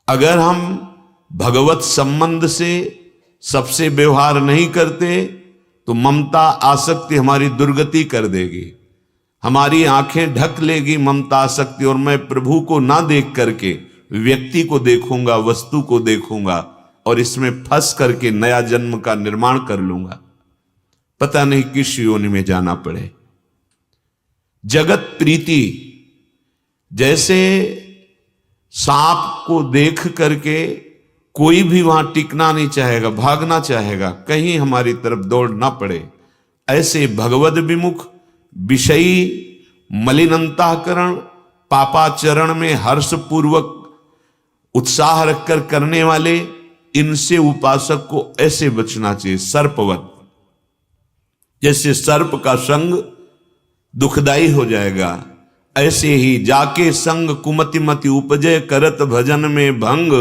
अगर हम भगवत संबंध से सबसे व्यवहार नहीं करते तो ममता आसक्ति हमारी दुर्गति कर देगी, हमारी आंखें ढक लेगी ममता आसक्ति, और मैं प्रभु को ना देख करके व्यक्ति को देखूंगा, वस्तु को देखूंगा और इसमें फंस करके नया जन्म का निर्माण कर लूंगा, पता नहीं किस योनि में जाना पड़े। जगत प्रीति, जैसे सांप को देख करके कोई भी वहां टिकना नहीं चाहेगा, भागना चाहेगा, कहीं हमारी तरफ दौड़ ना पड़े, ऐसे भगवद विमुख विषयी मलिन अंतःकरण पापाचरण में हर्षपूर्वक उत्साह रखकर करने वाले, इनसे उपासक को ऐसे बचना चाहिए सर्पवत। जैसे सर्प का संग दुखदाई हो जाएगा, ऐसे ही जाके संग कुमति मति उपजय करत भजन में भंग,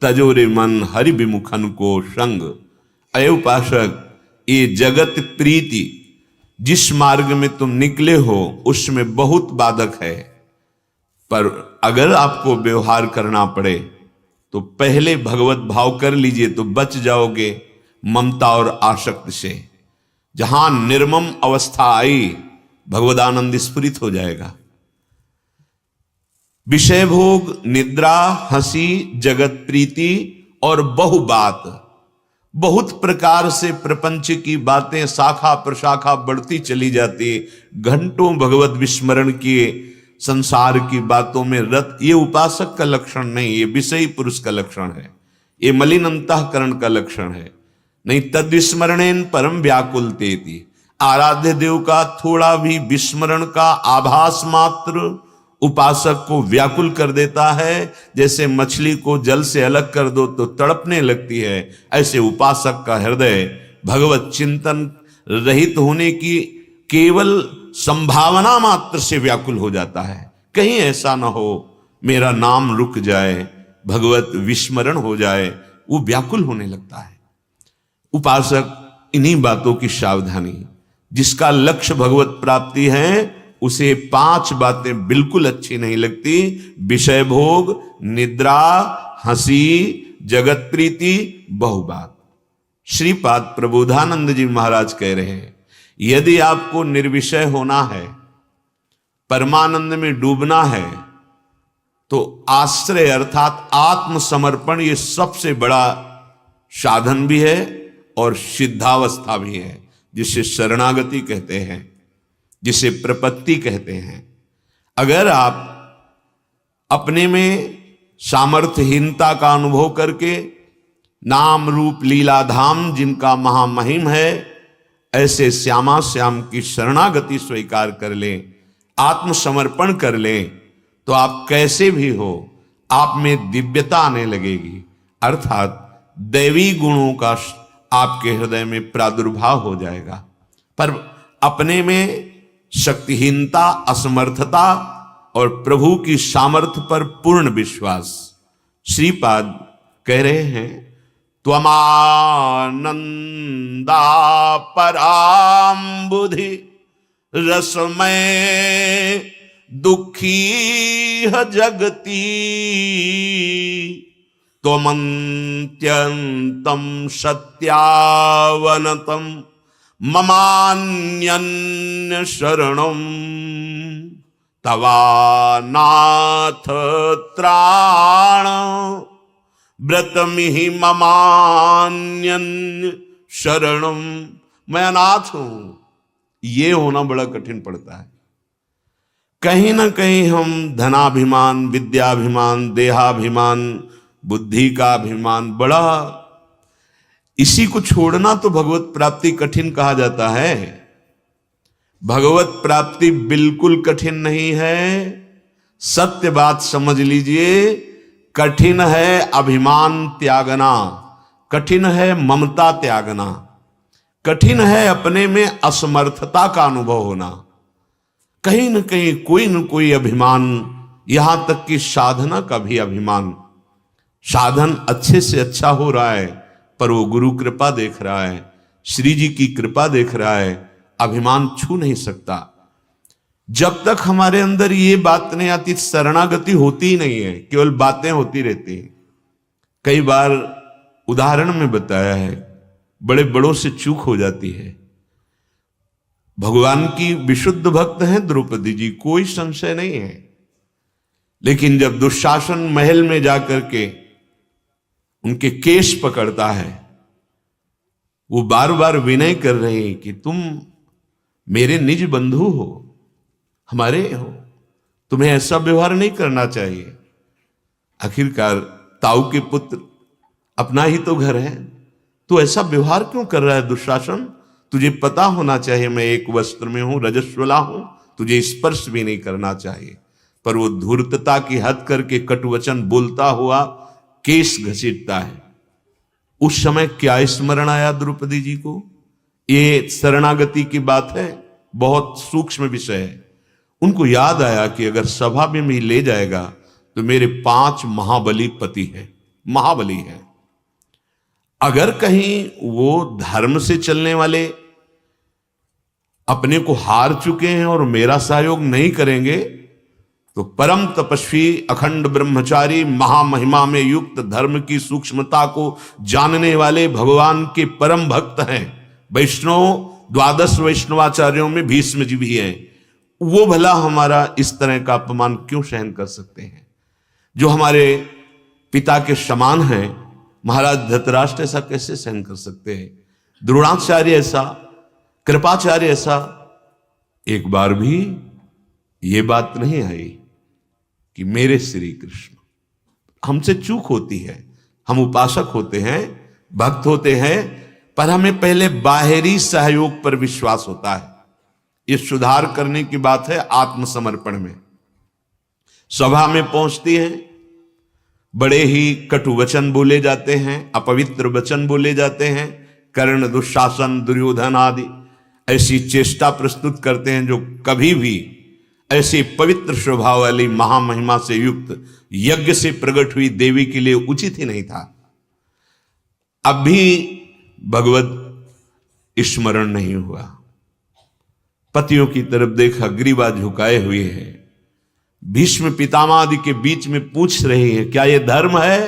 तजोरे मन हरि विमुखन को संग। अय उपासक, ये जगत प्रीति जिस मार्ग में तुम निकले हो उसमें बहुत बाधक है, पर अगर आपको व्यवहार करना पड़े तो पहले भगवत भाव कर लीजिए तो बच जाओगे ममता और आसक्ति से। जहां निर्मम अवस्था आई भगवदानंद स्फुरित हो जाएगा। विषय भोग, निद्रा, हंसी, जगत प्रीति और बहुबात, बहुत प्रकार से प्रपंच की बातें शाखा प्रशाखा बढ़ती चली जाती, घंटों भगवत विस्मरण किए संसार की बातों में रत, ये उपासक का लक्षण नहीं, ये विषयी पुरुष का लक्षण है, ये मलिन अंतःकरण का लक्षण है। नहीं तद विस्मरणेन परम व्याकुलतेति, आराध्य देव का थोड़ा भी विस्मरण का आभास मात्र उपासक को व्याकुल कर देता है। जैसे मछली को जल से अलग कर दो तो तड़पने लगती है, ऐसे उपासक का हृदय भगवत चिंतन रहित होने की केवल संभावना मात्र से व्याकुल हो जाता है। कहीं ऐसा ना हो मेरा नाम रुक जाए, भगवत विस्मरण हो जाए, वो व्याकुल होने लगता है। उपासक इन्हीं बातों की सावधानी, जिसका लक्ष्य भगवत प्राप्ति है उसे 5 बातें बिल्कुल अच्छी नहीं लगती, विषय भोग, निद्रा, हंसी, जगत प्रीति, बहुबात। श्रीपाद प्रबोधानंद जी महाराज कह रहे हैं, यदि आपको निर्विषय होना है, परमानंद में डूबना है, तो आश्रय अर्थात आत्मसमर्पण ये सबसे बड़ा साधन भी है और सिद्धावस्था भी है, जिसे शरणागति कहते हैं, जिसे प्रपत्ति कहते हैं। अगर आप अपने में सामर्थ्यहीनता का अनुभव करके नाम रूप लीला धाम जिनका महामहिम है, ऐसे श्यामा श्याम की शरणागति स्वीकार कर लें, आत्मसमर्पण कर लें, तो आप कैसे भी हो आप में दिव्यता आने लगेगी, अर्थात दैवी गुणों का आपके हृदय में प्रादुर्भाव हो जाएगा। पर अपने में शक्तिहीनता, असमर्थता और प्रभु की सामर्थ्य पर पूर्ण विश्वास। श्रीपाद कह रहे हैं, त्वमानंदा पराम्बुधि रसमय दुखी जगती, त्वमन्त्यन्तं सत्यावनतं ममान्यन्य शरणं, तवानाथ त्राण व्रतमिहि ममान्यन्य शरणं। मैं अनाथ हूं, ये होना बड़ा कठिन पड़ता है। कहीं ना कहीं हम धनाभिमान, विद्याभिमान, देहाभिमान, बुद्धि का अभिमान, बड़ा इसी को छोड़ना तो भगवत प्राप्ति कठिन कहा जाता है। भगवत प्राप्ति बिल्कुल कठिन नहीं है, सत्य बात समझ लीजिए। कठिन है अभिमान त्यागना, कठिन है ममता त्यागना, कठिन है अपने में असमर्थता का अनुभव होना। कहीं न कहीं कोई न कोई अभिमान, यहां तक कि साधना का भी अभिमान। साधन अच्छे से अच्छा हो रहा है, पर वो गुरु कृपा देख रहा है, श्री जी की कृपा देख रहा है, अभिमान छू नहीं सकता। जब तक हमारे अंदर ये बात नहीं आती, शरणागति होती ही नहीं है, केवल बातें होती रहती हैं। कई बार उदाहरण में बताया है, बड़े बड़ों से चूक हो जाती है। भगवान की विशुद्ध भक्त हैं द्रौपदी जी, कोई संशय नहीं है। लेकिन जब दुशासन महल में जाकर के उनके केश पकड़ता है, वो बार बार विनय कर रहे हैं कि तुम मेरे निज बंधु हो, हमारे हो, तुम्हें ऐसा व्यवहार नहीं करना चाहिए। आखिरकार ताऊ के पुत्र, अपना ही तो घर है, तो ऐसा व्यवहार क्यों कर रहा है दुशासन? तुझे पता होना चाहिए मैं एक वस्त्र में हूं, रजस्वला हूं, तुझे स्पर्श भी नहीं करना चाहिए। पर वो धूर्तता की हद करके कटुवचन बोलता हुआ केश घसीटता है। उस समय क्या स्मरण आया द्रौपदी जी को? ये शरणागति की बात है, बहुत सूक्ष्म विषय है। उनको याद आया कि अगर सभा में भी ले जाएगा तो मेरे 5 महाबली पति हैं, महाबली हैं। अगर कहीं वो धर्म से चलने वाले अपने को हार चुके हैं और मेरा सहयोग नहीं करेंगे, तो परम तपस्वी अखंड ब्रह्मचारी महामहिमा में युक्त धर्म की सूक्ष्मता को जानने वाले भगवान के परम भक्त हैं। वैष्णव 12 वैष्णवाचार्यों में भीष्म जी भी हैं। वो भला हमारा इस तरह का अपमान क्यों सहन कर सकते हैं? जो हमारे पिता के समान हैं, महाराज धृतराष्ट्र ऐसा कैसे सहन कर सकते हैं? द्रोणाचार्य ऐसा, कृपाचार्य ऐसा। एक बार भी ये बात नहीं आई कि मेरे श्री कृष्ण, हमसे चूक होती है, हम उपासक होते हैं, भक्त होते हैं, पर हमें पहले बाहरी सहयोग पर विश्वास होता है। ये सुधार करने की बात है आत्मसमर्पण में। सभा में पहुंचती हैं, बड़े ही कटु वचन बोले जाते हैं, अपवित्र वचन बोले जाते हैं। कर्ण, दुशासन, दुर्योधन आदि ऐसी चेष्टा प्रस्तुत करते हैं जो कभी भी ऐसे पवित्र स्वभाव वाली महामहिमा से युक्त यज्ञ से प्रकट हुई देवी के लिए उचित ही नहीं था। अब भी भगवत स्मरण नहीं हुआ। पतियों की तरफ देखा, ग्रीवा झुकाए हुए हैं। भीष्म पितामह आदि के बीच में पूछ रही है, क्या यह धर्म है?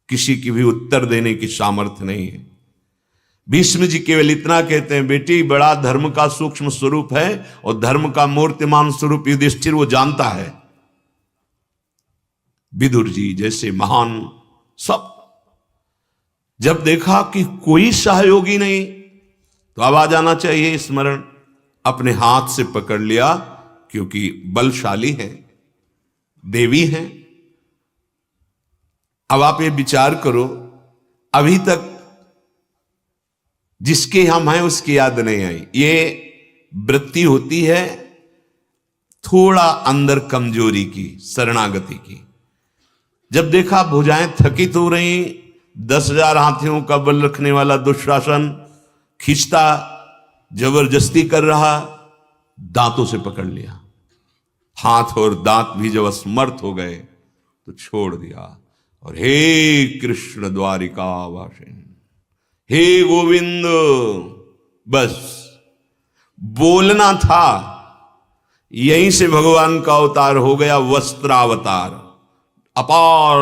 किसी की भी उत्तर देने की सामर्थ्य नहीं है। भीष्म जी केवल इतना कहते हैं, बेटी बड़ा धर्म का सूक्ष्म स्वरूप है और धर्म का मूर्तिमान स्वरूप युधिष्ठिर वो जानता है। विदुर जी जैसे महान सब जब देखा कि कोई सहयोगी नहीं, तो अब आ जाना चाहिए स्मरण। अपने हाथ से पकड़ लिया, क्योंकि बलशाली है, देवी है। अब आप ये विचार करो, अभी तक जिसके हम हैं उसकी याद नहीं आई। ये वृत्ति होती है थोड़ा अंदर कमजोरी की, शरणागति की। जब देखा भुजाएं थकित हो रही, 10,000 हाथियों का बल रखने वाला दुशासन खींचता, जबरदस्ती कर रहा, दांतों से पकड़ लिया। हाथ और दांत भी जब असमर्थ हो गए तो छोड़ दिया और हे कृष्ण द्वारिका वासिन, हे गोविंद, बस बोलना था। यहीं से भगवान का अवतार हो गया वस्त्रावतार। अपार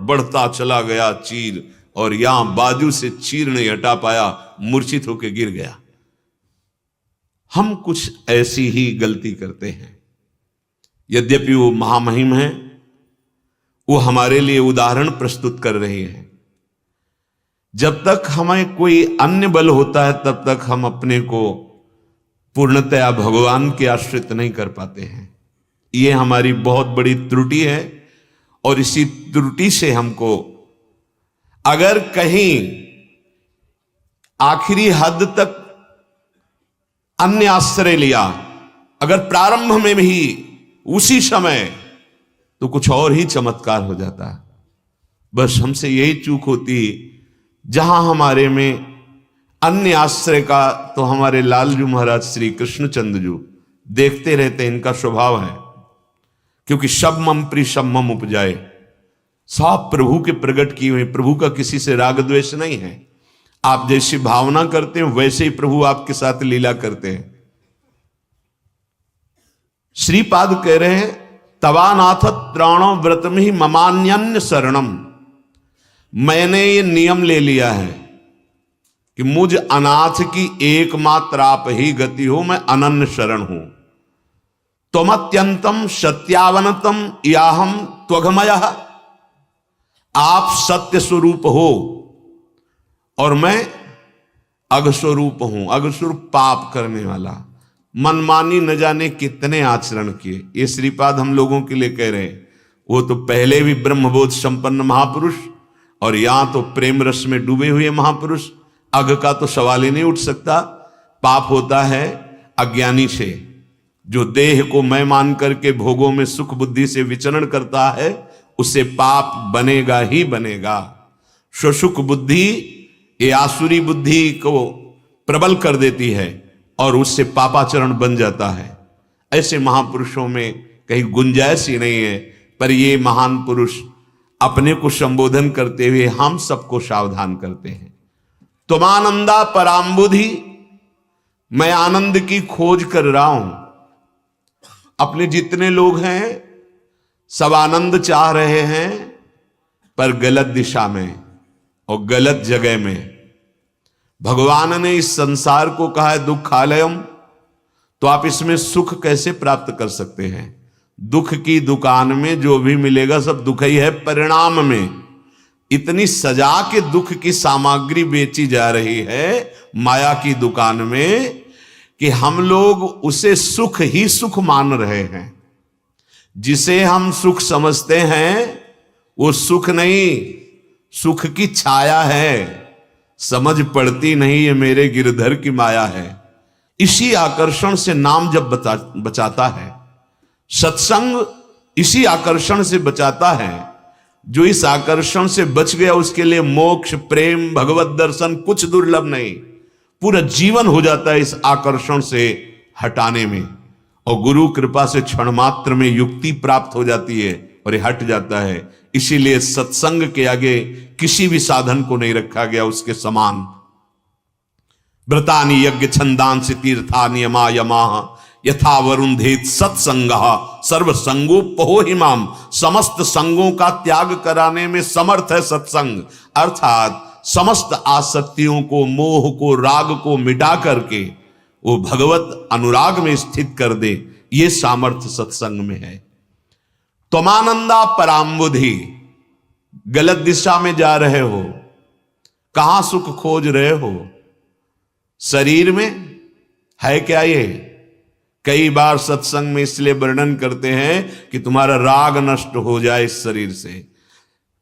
बढ़ता चला गया चीर, और यहां बाजू से चीर नहीं हटा पाया, मूर्छित होकर गिर गया। हम कुछ ऐसी ही गलती करते हैं। यद्यपि वो महामहिम है, वो हमारे लिए उदाहरण प्रस्तुत कर रहे हैं। जब तक हमें कोई अन्य बल होता है, तब तक हम अपने को पूर्णतया भगवान के आश्रित नहीं कर पाते हैं। ये हमारी बहुत बड़ी त्रुटि है, और इसी त्रुटि से हमको अगर कहीं आखिरी हद तक अन्य आश्रय लिया, अगर प्रारंभ में भी उसी समय, तो कुछ और ही चमत्कार हो जाता है। बस हमसे यही चूक होती, जहां हमारे में अन्य आश्रय का, तो हमारे लालजू महाराज श्री कृष्णचंद्र जी देखते रहते, इनका स्वभाव है। क्योंकि शब्दम प्रि शब्दम उपजाए, सब प्रभु के प्रकट किए हुए, प्रभु का किसी से राग द्वेष नहीं है। आप जैसी भावना करते हैं वैसे ही प्रभु आपके साथ लीला करते हैं। श्रीपाद कह रहे हैं, तवानाथ त्राणो व्रतम ही ममान्यन्य शरणम, मैंने ये नियम ले लिया है कि मुझ अनाथ की एकमात्र आप ही गति हो, मैं अनन्य शरण हूं। त्वमत्यंतम सत्यावनतम याहम त्वघमयः, आप सत्य स्वरूप हो और मैं अघस्वरूप हूं। अघस्वरूप पाप करने वाला, मनमानी न जाने कितने आचरण किए। ये श्रीपाद हम लोगों के लिए कह रहे हैं। वो तो पहले भी ब्रह्मबोध संपन्न महापुरुष और यहां तो प्रेम रस में डूबे हुए महापुरुष। अघ का तो सवाल ही नहीं उठ सकता। पाप होता है अज्ञानी से, जो देह को मैं मान करके भोगों में सुख बुद्धि से विचरण करता है, उससे पाप बनेगा ही बनेगा। सुसुख बुद्धि ये आसुरी बुद्धि को प्रबल कर देती है और उससे पापाचरण बन जाता है। ऐसे महापुरुषों में कहीं गुंजाइश ही नहीं है। पर ये महान पुरुष अपने को संबोधन करते हुए हम सबको सावधान करते हैं। तुमानंदा पराम्बुधि, मैं आनंद की खोज कर रहा हूं। अपने जितने लोग हैं सब आनंद चाह रहे हैं, पर गलत दिशा में और गलत जगह में। भगवान ने इस संसार को कहा है दुखालयम, तो आप इसमें सुख कैसे प्राप्त कर सकते हैं? दुख की दुकान में जो भी मिलेगा सब दुख ही है। परिणाम में इतनी सजा के दुख की सामग्री बेची जा रही है माया की दुकान में कि हम लोग उसे सुख ही सुख मान रहे हैं। जिसे हम सुख समझते हैं वो सुख नहीं, सुख की छाया है। समझ पड़ती नहीं ये मेरे गिरधर की माया है। इसी आकर्षण से नाम जब बचाता है, सत्संग इसी आकर्षण से बचाता है। जो इस आकर्षण से बच गया उसके लिए मोक्ष, प्रेम, भगवत दर्शन कुछ दुर्लभ नहीं। पूरा जीवन हो जाता है इस आकर्षण से हटाने में, और गुरु कृपा से क्षण मात्र में युक्ति प्राप्त हो जाती है और ये हट जाता है। इसीलिए सत्संग के आगे किसी भी साधन को नहीं रखा गया उसके समान। व्रतानि यज्ञ छंदांसि तीर्थानि यमा यमाः यथा वरुंधेत सत्संगः सर्वसंगोपहो हिमाम। समस्त संगों का त्याग कराने में समर्थ है सत्संग। अर्थात समस्त आसक्तियों को, मोह को, राग को मिटा करके वो भगवत अनुराग में स्थित कर दे, ये सामर्थ्य सत्संग में है। त्वमानंदा पराम्बुधि, गलत दिशा में जा रहे हो। कहां सुख खोज रहे हो? शरीर में है क्या? ये कई बार सत्संग में इसलिए वर्णन करते हैं कि तुम्हारा राग नष्ट हो जाए इस शरीर से।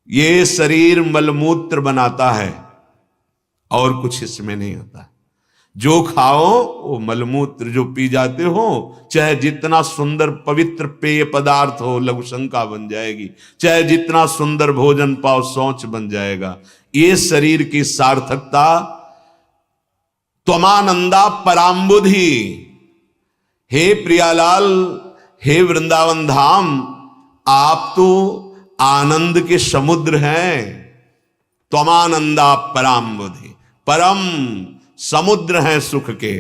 ये शरीर मलमूत्र बनाता है और कुछ इसमें नहीं होता। जो खाओ वो मलमूत्र, जो पी जाते हो, चाहे जितना सुंदर पवित्र पेय पदार्थ हो लघु शंका बन जाएगी, चाहे जितना सुंदर भोजन पाओ शौच बन जाएगा। ये शरीर की सार्थकता। त्वमानंदा पराम्बुधि, हे प्रियालाल, हे वृंदावन धाम, आप तो आनंद के समुद्र हैं। त्वमानंदा पराम्बुधि, परम समुद्र हैं सुख के,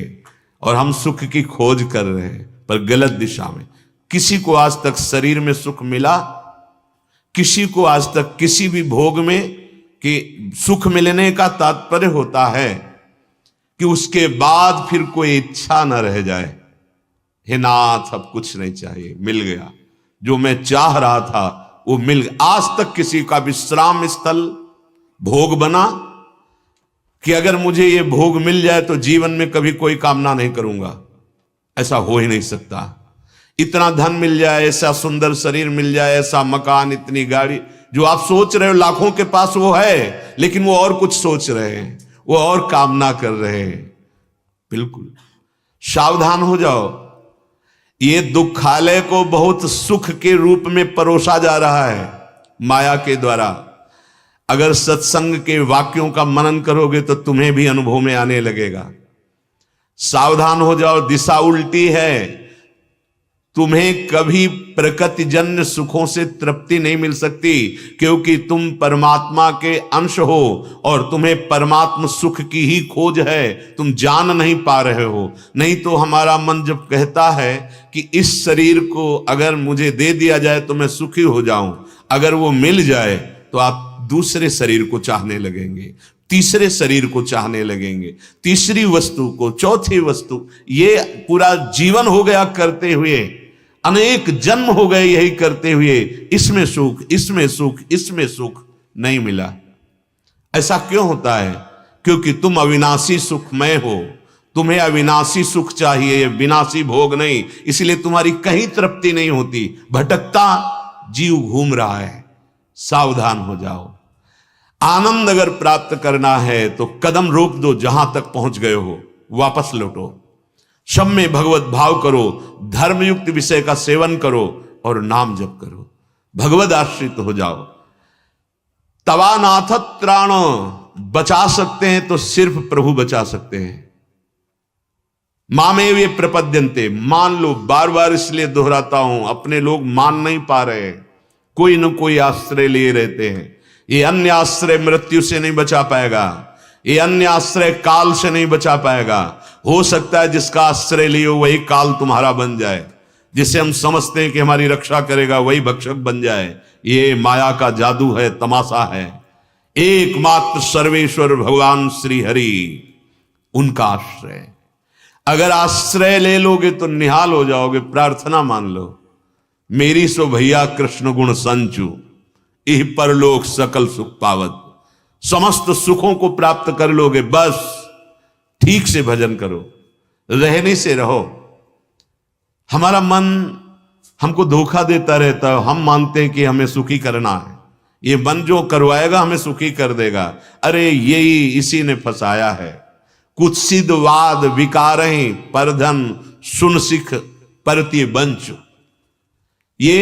और हम सुख की खोज कर रहे हैं पर गलत दिशा में। किसी को आज तक शरीर में सुख मिला? किसी को आज तक किसी भी भोग में कि सुख मिलने का तात्पर्य होता है कि उसके बाद फिर कोई इच्छा न रह जाए, हे नाथ अब कुछ नहीं चाहिए, मिल गया जो मैं चाह रहा था वो मिल गया। आज तक किसी का विश्राम स्थल भोग बना कि अगर मुझे ये भोग मिल जाए तो जीवन में कभी कोई कामना नहीं करूंगा? ऐसा हो ही नहीं सकता। इतना धन मिल जाए, ऐसा सुंदर शरीर मिल जाए, ऐसा मकान, इतनी गाड़ी, जो आप सोच रहे हो लाखों के पास वो है, लेकिन वो और कुछ सोच रहे हैं, वो और कामना कर रहे हैं। बिल्कुल सावधान हो जाओ। ये दुखालय को बहुत सुख के रूप में परोसा जा रहा है माया के द्वारा। अगर सत्संग के वाक्यों का मनन करोगे तो तुम्हें भी अनुभव में आने लगेगा। सावधान हो जाओ, दिशा उल्टी है। तुम्हें कभी प्रकृतिजन्य सुखों से तृप्ति नहीं मिल सकती, क्योंकि तुम परमात्मा के अंश हो और तुम्हें परमात्मा सुख की ही खोज है। तुम जान नहीं पा रहे हो। नहीं तो हमारा मन जब कहता है कि इस शरीर को अगर मुझे दे दिया जाए तो मैं सुखी हो जाऊं, अगर वो मिल जाए तो आप दूसरे शरीर को चाहने लगेंगे, तीसरे शरीर को चाहने लगेंगे, तीसरी वस्तु को, चौथी वस्तु। ये पूरा जीवन हो गया करते हुए, अनेक जन्म हो गए यही करते हुए, इसमें सुख, इसमें सुख, इसमें सुख नहीं मिला। ऐसा क्यों होता है? क्योंकि तुम अविनाशी सुखमय हो, तुम्हें अविनाशी सुख चाहिए, विनाशी भोग नहीं। इसलिए तुम्हारी कहीं तृप्ति नहीं होती, भटकता जीव घूम रहा है। सावधान हो जाओ। आनंद अगर प्राप्त करना है तो कदम रोक दो, जहां तक पहुंच गए हो वापस लौटो। सब में भगवत भाव करो, धर्मयुक्त विषय का सेवन करो और नाम जप करो, भगवद आश्रित हो जाओ। तवानाथ त्राण, बचा सकते हैं तो सिर्फ प्रभु बचा सकते हैं। मामे वे प्रपद्यन्ते, मान लो, बार बार इसलिए दोहराता हूं, अपने लोग मान नहीं पा रहे, कोई न कोई आश्रय लिए रहते हैं। ये अन्य आश्रय मृत्यु से नहीं बचा पाएगा, ये अन्य आश्रय काल से नहीं बचा पाएगा। हो सकता है जिसका आश्रय लियो वही काल तुम्हारा बन जाए, जिसे हम समझते हैं कि हमारी रक्षा करेगा वही भक्षक बन जाए। ये माया का जादू है, तमाशा है। एकमात्र सर्वेश्वर भगवान श्री हरि, उनका आश्रय। अगर आश्रय ले लोगे तो निहाल हो जाओगे। प्रार्थना मान लो, मेरी सो भैया कृष्ण गुण संचु, इह परलोक सकल सुख पावत। समस्त सुखों को प्राप्त कर लोगे, बस ठीक से भजन करो, रहने से रहो। हमारा मन हमको धोखा देता रहता है, हम मानते हैं कि हमें सुखी करना है, ये मन जो करवाएगा हमें सुखी कर देगा। अरे यही इसी ने फंसाया है। कुत्सित वाद विकारहि परधन सुन सिख परति बंच। ये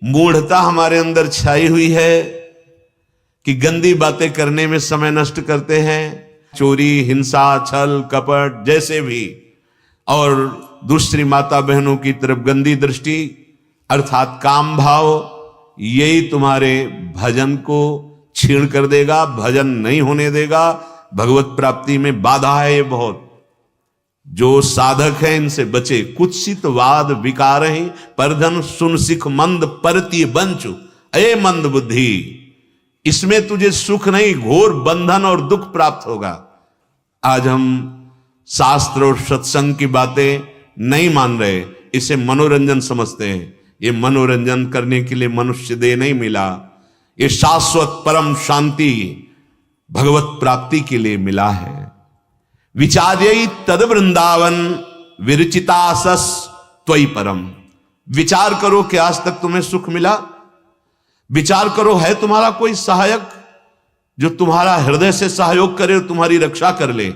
मूढ़ता हमारे अंदर छाई हुई है कि गंदी बातें करने में समय नष्ट करते हैं, चोरी, हिंसा, छल, कपट जैसे भी, और दूसरी माता बहनों की तरफ गंदी दृष्टि अर्थात काम भाव, यही तुम्हारे भजन को छीण कर देगा, भजन नहीं होने देगा। भगवत प्राप्ति में बाधा है ये बहुत। जो साधक है इनसे बचे। कुत्सित वाद विकार ही परधन सुन सिख मंद परती बंचु। अये मंद बुद्धि, इसमें तुझे सुख नहीं, घोर बंधन और दुख प्राप्त होगा। आज हम शास्त्र और सत्संग की बातें नहीं मान रहे, इसे मनोरंजन समझते हैं। ये मनोरंजन करने के लिए मनुष्य देह नहीं मिला, ये शाश्वत परम शांति भगवत प्राप्ति के लिए मिला है। विचार्यई तद वृंदावन विरचितासस त्वयि परम। विचार करो कि आज तक तुम्हें सुख मिला। विचार करो, है तुम्हारा कोई सहायक जो तुम्हारा हृदय से सहयोग करे और तुम्हारी रक्षा कर ले?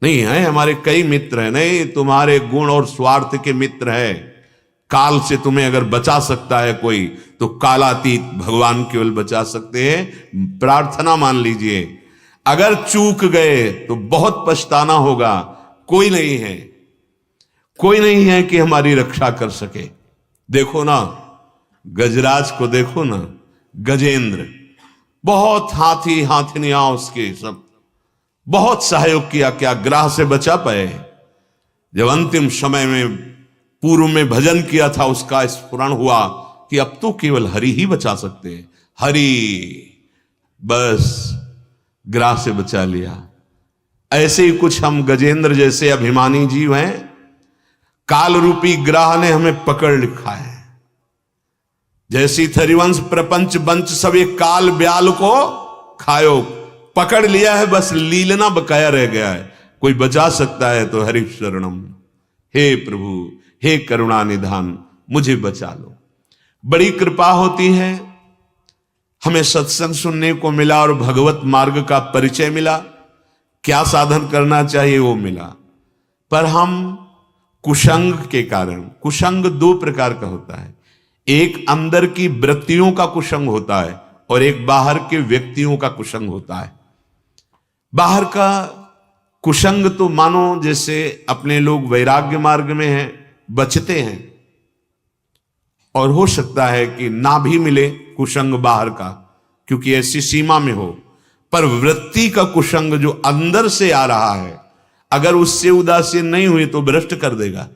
नहीं है। हमारे कई मित्र हैं, नहीं, तुम्हारे गुण और स्वार्थ के मित्र हैं। काल से तुम्हें अगर बचा सकता है कोई तो कालातीत भगवान केवल बचा सकते हैं। प्रार्थना मान लीजिए, अगर चूक गए तो बहुत पछताना होगा। कोई नहीं है, कोई नहीं है कि हमारी रक्षा कर सके। देखो ना, गजराज को देखो ना, गजेंद्र, बहुत हाथी हाथिनियां उसके सब बहुत सहयोग किया, क्या ग्राह से बचा पाए? जब अंतिम समय में पूर्व में भजन किया था, उसका स्फुरण हुआ कि अब तो केवल हरि ही बचा सकते हैं। हरि, बस ग्राह से बचा लिया। ऐसे ही कुछ हम गजेंद्र जैसे अभिमानी जीव हैं। काल रूपी ग्राह ने हमें पकड़ लिखा है। जैसी थरिवंश प्रपंच बंच सब एक काल ब्याल को खायो, पकड़ लिया है, बस लीलना बकाया रह गया है। कोई बचा सकता है तो हरि शरणम। हे प्रभु, हे करुणा निधान, मुझे बचा लो। बड़ी कृपा होती है, हमें सत्संग सुनने को मिला और भगवत मार्ग का परिचय मिला। क्या साधन करना चाहिए वो मिला, पर हम कुसंग के कारण, कुसंग दो प्रकार का होता है। एक अंदर की वृत्तियों का कुसंग होता है और एक बाहर के व्यक्तियों का कुसंग होता है। बाहर का कुसंग तो मानो जैसे अपने लोग वैराग्य मार्ग में हैं, बचते हैं, और हो सकता है कि ना भी मिले कुसंग बाहर का, क्योंकि ऐसी सीमा में हो। पर वृत्ति का कुसंग जो अंदर से आ रहा है, अगर उससे उदासीन नहीं हुई तो भ्रष्ट कर देगा।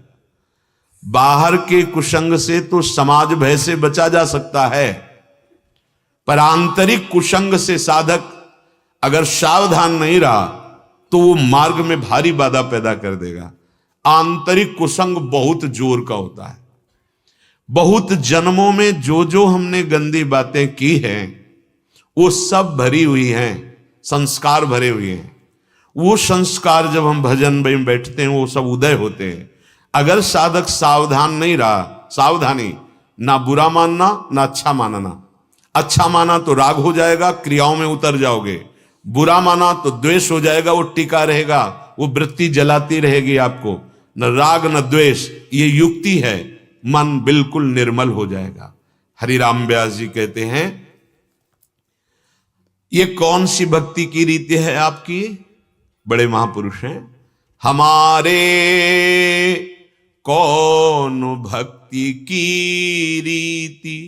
बाहर के कुसंग से तो समाज भय से बचा जा सकता है, पर आंतरिक कुसंग से साधक अगर सावधान नहीं रहा तो वो मार्ग में भारी बाधा पैदा कर देगा। आंतरिक कुसंग बहुत जोर का होता है। बहुत जन्मों में जो जो हमने गंदी बातें की हैं वो सब भरी हुई हैं, संस्कार भरे हुए हैं। वो संस्कार जब हम भजन में बैठते हैं वो सब उदय होते हैं। अगर साधक सावधान नहीं रहा, सावधानी, ना बुरा मानना ना अच्छा मानना। अच्छा माना तो राग हो जाएगा, क्रियाओं में उतर जाओगे। बुरा माना तो द्वेष हो जाएगा, वो टिका रहेगा, वो वृत्ति जलाती रहेगी आपको। न राग न द्वेष, ये युक्ति है, मन बिल्कुल निर्मल हो जाएगा। हरिराम व्यास जी कहते हैं ये कौन सी भक्ति की रीति है आपकी? बड़े महापुरुष हैं। हमारे कौन भक्ति की रीति,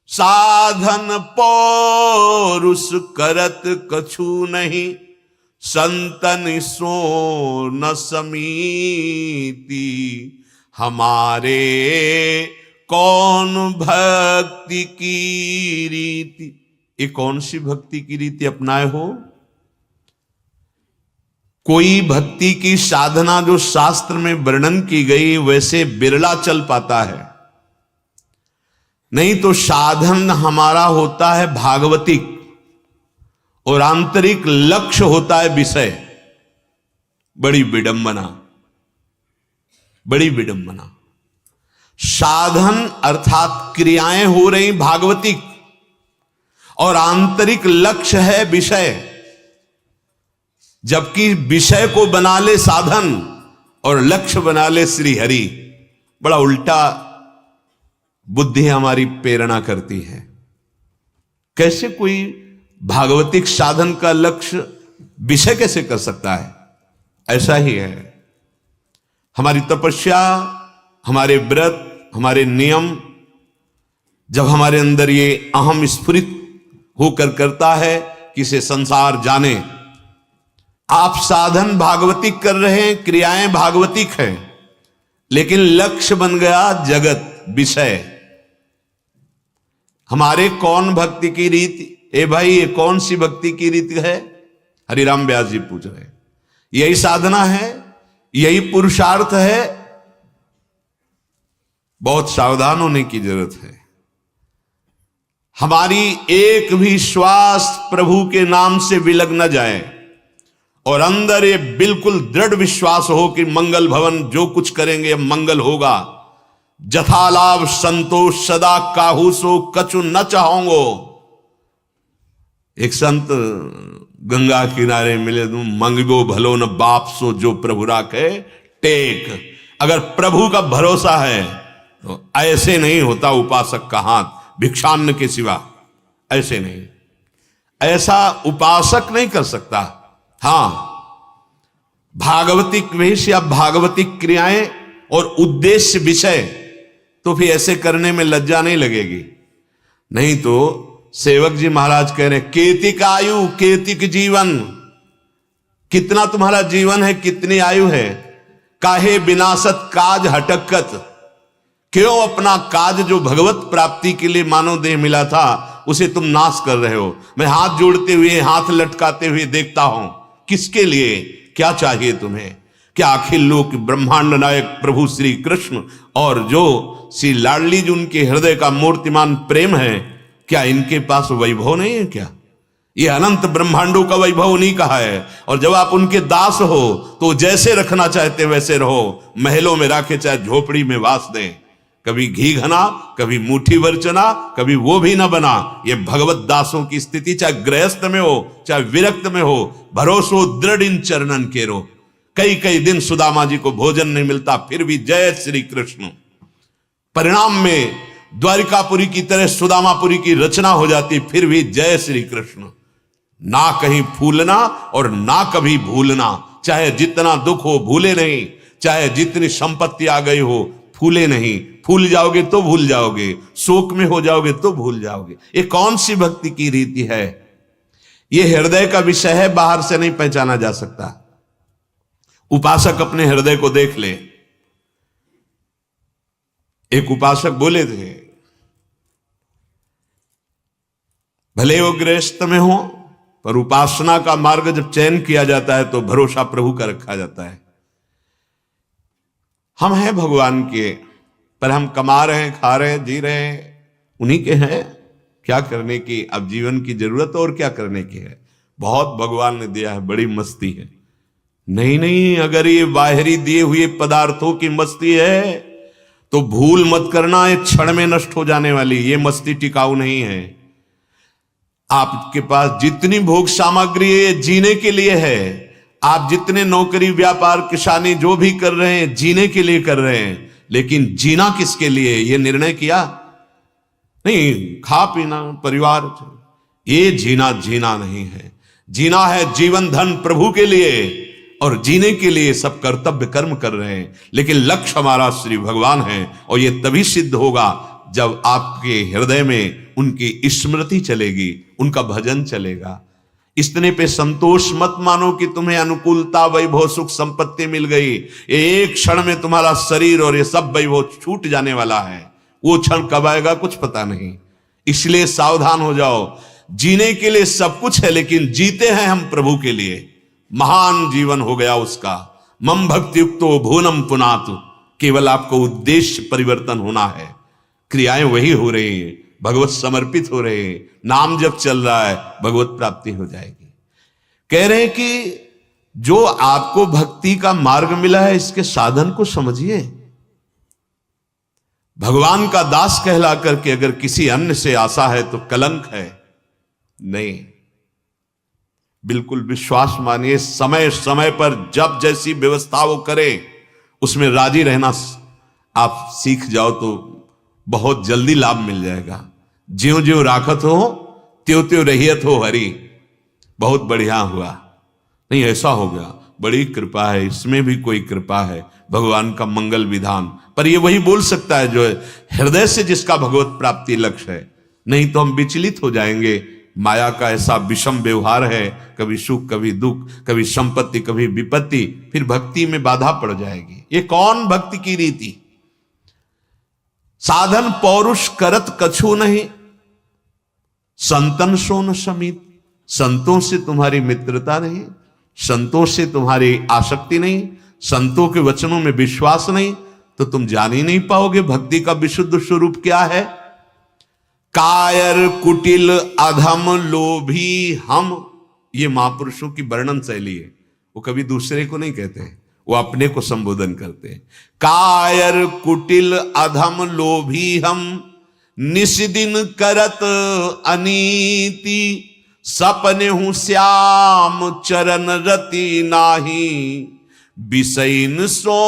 साधन पौरुष करत कछु नहीं, संतन सो न समीति। हमारे कौन भक्ति की रीति, ये कौन सी भक्ति की रीति अपनाए हो? कोई भक्ति की साधना जो शास्त्र में वर्णन की गई वैसे बिरला चल पाता है। नहीं तो साधन हमारा होता है भागवतिक और आंतरिक लक्ष्य होता है विषय। बड़ी विडंबना, बड़ी विडंबना। साधन अर्थात क्रियाएं हो रही भागवतिक और आंतरिक लक्ष्य है विषय। जबकि विषय को बना ले साधन और लक्ष्य बना ले श्री हरि। बड़ा उल्टा बुद्धि हमारी प्रेरणा करती है। कैसे कोई भागवतिक साधन का लक्ष्य विषय कैसे कर सकता है? ऐसा ही है हमारी तपस्या, हमारे व्रत, हमारे नियम। जब हमारे अंदर ये अहम स्फुरित होकर करता है कि इसे संसार जाने। आप साधन भागवतिक कर रहे हैं, क्रियाएं भागवतिक हैं, लेकिन लक्ष्य बन गया जगत, विषय। हमारे कौन भक्ति की रीति? ए भाई, ये कौन सी भक्ति की रीति है? हरिराम व्यास जी पूछ रहे हैं। यही साधना है, यही पुरुषार्थ है। बहुत सावधान होने की जरूरत है। हमारी एक भी श्वास प्रभु के नाम से विलग न जाए और अंदर ये बिल्कुल दृढ़ विश्वास हो कि मंगल भवन जो कुछ करेंगे मंगल होगा। जथा लाभ संतोष सदा काहू सो कछु न चाहोंगो। एक संत गंगा किनारे मिले, तुम मंगबो भलो न बाप सो जो प्रभु राखे टेक। अगर प्रभु का भरोसा है तो ऐसे नहीं होता उपासक का हाथ भिक्षान्न के सिवा। ऐसे नहीं, ऐसा उपासक नहीं कर सकता। हां, भागवतिक वेश या भागवतिक क्रियाएं और उद्देश्य विषय, तो फिर ऐसे करने में लज्जा नहीं लगेगी। नहीं तो सेवक जी महाराज कह रहे केतिक आयु केतिक जीवन। कितना तुम्हारा जीवन है, कितनी आयु है? काहे विनाशत काज हटकत। क्यों अपना काज जो भगवत प्राप्ति के लिए मानव देह मिला था उसे तुम नाश कर रहे हो? मैं हाथ जोड़ते हुए, हाथ लटकाते हुए देखता हूं। किसके लिए? क्या चाहिए तुम्हें? क्या अखिल लोक ब्रह्मांड नायक प्रभु श्री कृष्ण और जो श्री लाडली जी उनके हृदय का मूर्तिमान प्रेम है, क्या इनके पास वैभव नहीं है? क्या ये अनंत ब्रह्मांडों का वैभव नहीं कहा है? और जब आप उनके दास हो तो जैसे रखना चाहते वैसे रहो। महलों में राखे चाहे झोपड़ी में वास दें। कभी घी घना, कभी मुट्ठी भर चना, कभी वो भी ना बना। ये भगवत दासों की स्थिति, चाहे गृहस्थ में हो चाहे विरक्त में हो। भरोसो दृढ़ इन चरणन केरो। कई कई दिन सुदामा जी को भोजन नहीं मिलता, फिर भी जय श्री कृष्ण। परिणाम में द्वारिकापुरी की तरह सुदामापुरी की रचना हो जाती, फिर भी जय श्री कृष्ण। ना कहीं फूलना और ना कभी भूलना। चाहे जितना दुख हो भूले नहीं, चाहे जितनी संपत्ति आ गई हो फूले नहीं। फूल जाओगे तो भूल जाओगे, शोक में हो जाओगे तो भूल जाओगे। ये कौन सी भक्ति की रीति है? ये हृदय का विषय है, बाहर से नहीं पहचाना जा सकता। उपासक अपने हृदय को देख ले। एक उपासक बोले थे, भले वो गृहस्थ में हो, पर उपासना का मार्ग जब चयन किया जाता है तो भरोसा प्रभु का रखा जाता है। हम हैं भगवान के, पर हम कमा रहे हैं, खा रहे हैं, जी रहे हैं, उन्हीं के हैं। क्या करने की अब जीवन की जरूरत और क्या करने की है? बहुत भगवान ने दिया है, बड़ी मस्ती है। नहीं नहीं, अगर ये बाहरी दिए हुए पदार्थों की मस्ती है तो भूल मत करना, एक क्षण में नष्ट हो जाने वाली ये मस्ती टिकाऊ नहीं है। आपके पास जितनी भोग सामग्री है जीने के लिए है। आप जितने नौकरी, व्यापार, किसानी जो भी कर रहे हैं जीने के लिए कर रहे हैं, लेकिन जीना किसके लिए ये निर्णय किया? नहीं, खा पीना, परिवार, ये जीना नहीं है। जीना है जीवन धन प्रभु के लिए, और जीने के लिए सब कर्तव्य कर्म कर रहे हैं, लेकिन लक्ष्य हमारा श्री भगवान है। और ये तभी सिद्ध होगा जब आपके हृदय में उनकी स्मृति चलेगी, उनका भजन चलेगा। इतने पे संतोष मत मानो कि तुम्हें अनुकूलता, वैभव, सुख, संपत्ति मिल गई। एक क्षण में तुम्हारा शरीर और ये सब वैभव छूट जाने वाला है। वो क्षण कब आएगा कुछ पता नहीं, इसलिए सावधान हो जाओ। जीने के लिए सब कुछ है, लेकिन जीते हैं हम प्रभु के लिए। महान जीवन हो गया उसका। मम भक्ति युक्तो भुवनम पुनातु। केवल आपको उद्देश्य परिवर्तन होना है, क्रियाएं वही हो रही हैं, भगवत समर्पित हो रहे हैं, नाम जब चल रहा है, भगवत प्राप्ति हो जाएगी। कह रहे हैं कि जो आपको भक्ति का मार्ग मिला है, इसके साधन को समझिए। भगवान का दास कहला करके अगर किसी अन्य से आशा है तो कलंक है। नहीं, बिल्कुल विश्वास मानिए, समय समय पर जब जैसी व्यवस्था वो करे उसमें राजी रहना आप सीख जाओ तो बहुत जल्दी लाभ मिल जाएगा। ज्यों ज्यों राखत हो त्यों त्यों रहियत हो हरि। बहुत बढ़िया हुआ, नहीं ऐसा हो गया, बड़ी कृपा है, इसमें भी कोई कृपा है, भगवान का मंगल विधान। पर ये वही बोल सकता है जो है हृदय से, जिसका भगवत प्राप्ति लक्ष्य है। नहीं तो हम विचलित हो जाएंगे। माया का ऐसा विषम व्यवहार है, कभी सुख कभी दुख, कभी संपत्ति कभी विपत्ति, फिर भक्ति में बाधा पड़ जाएगी। ये कौन भक्ति की रीति? साधन पौरुष करत कछु नहीं, संतन सो न समीत। संतों से तुम्हारी मित्रता नहीं, संतों से तुम्हारी आसक्ति नहीं, संतों के वचनों में विश्वास नहीं, तो तुम जान ही नहीं पाओगे भक्ति का विशुद्ध स्वरूप क्या है। कायर कुटिल अधम लोभी हम, ये महापुरुषों की वर्णन शैली है। वो कभी दूसरे को नहीं कहते, वो अपने को संबोधन करते हैं। कायर कुटिल अधम लोभी हम, निस्दिन करत अनीति। सपने हूं श्याम चरण रति नाही, बिसैन सो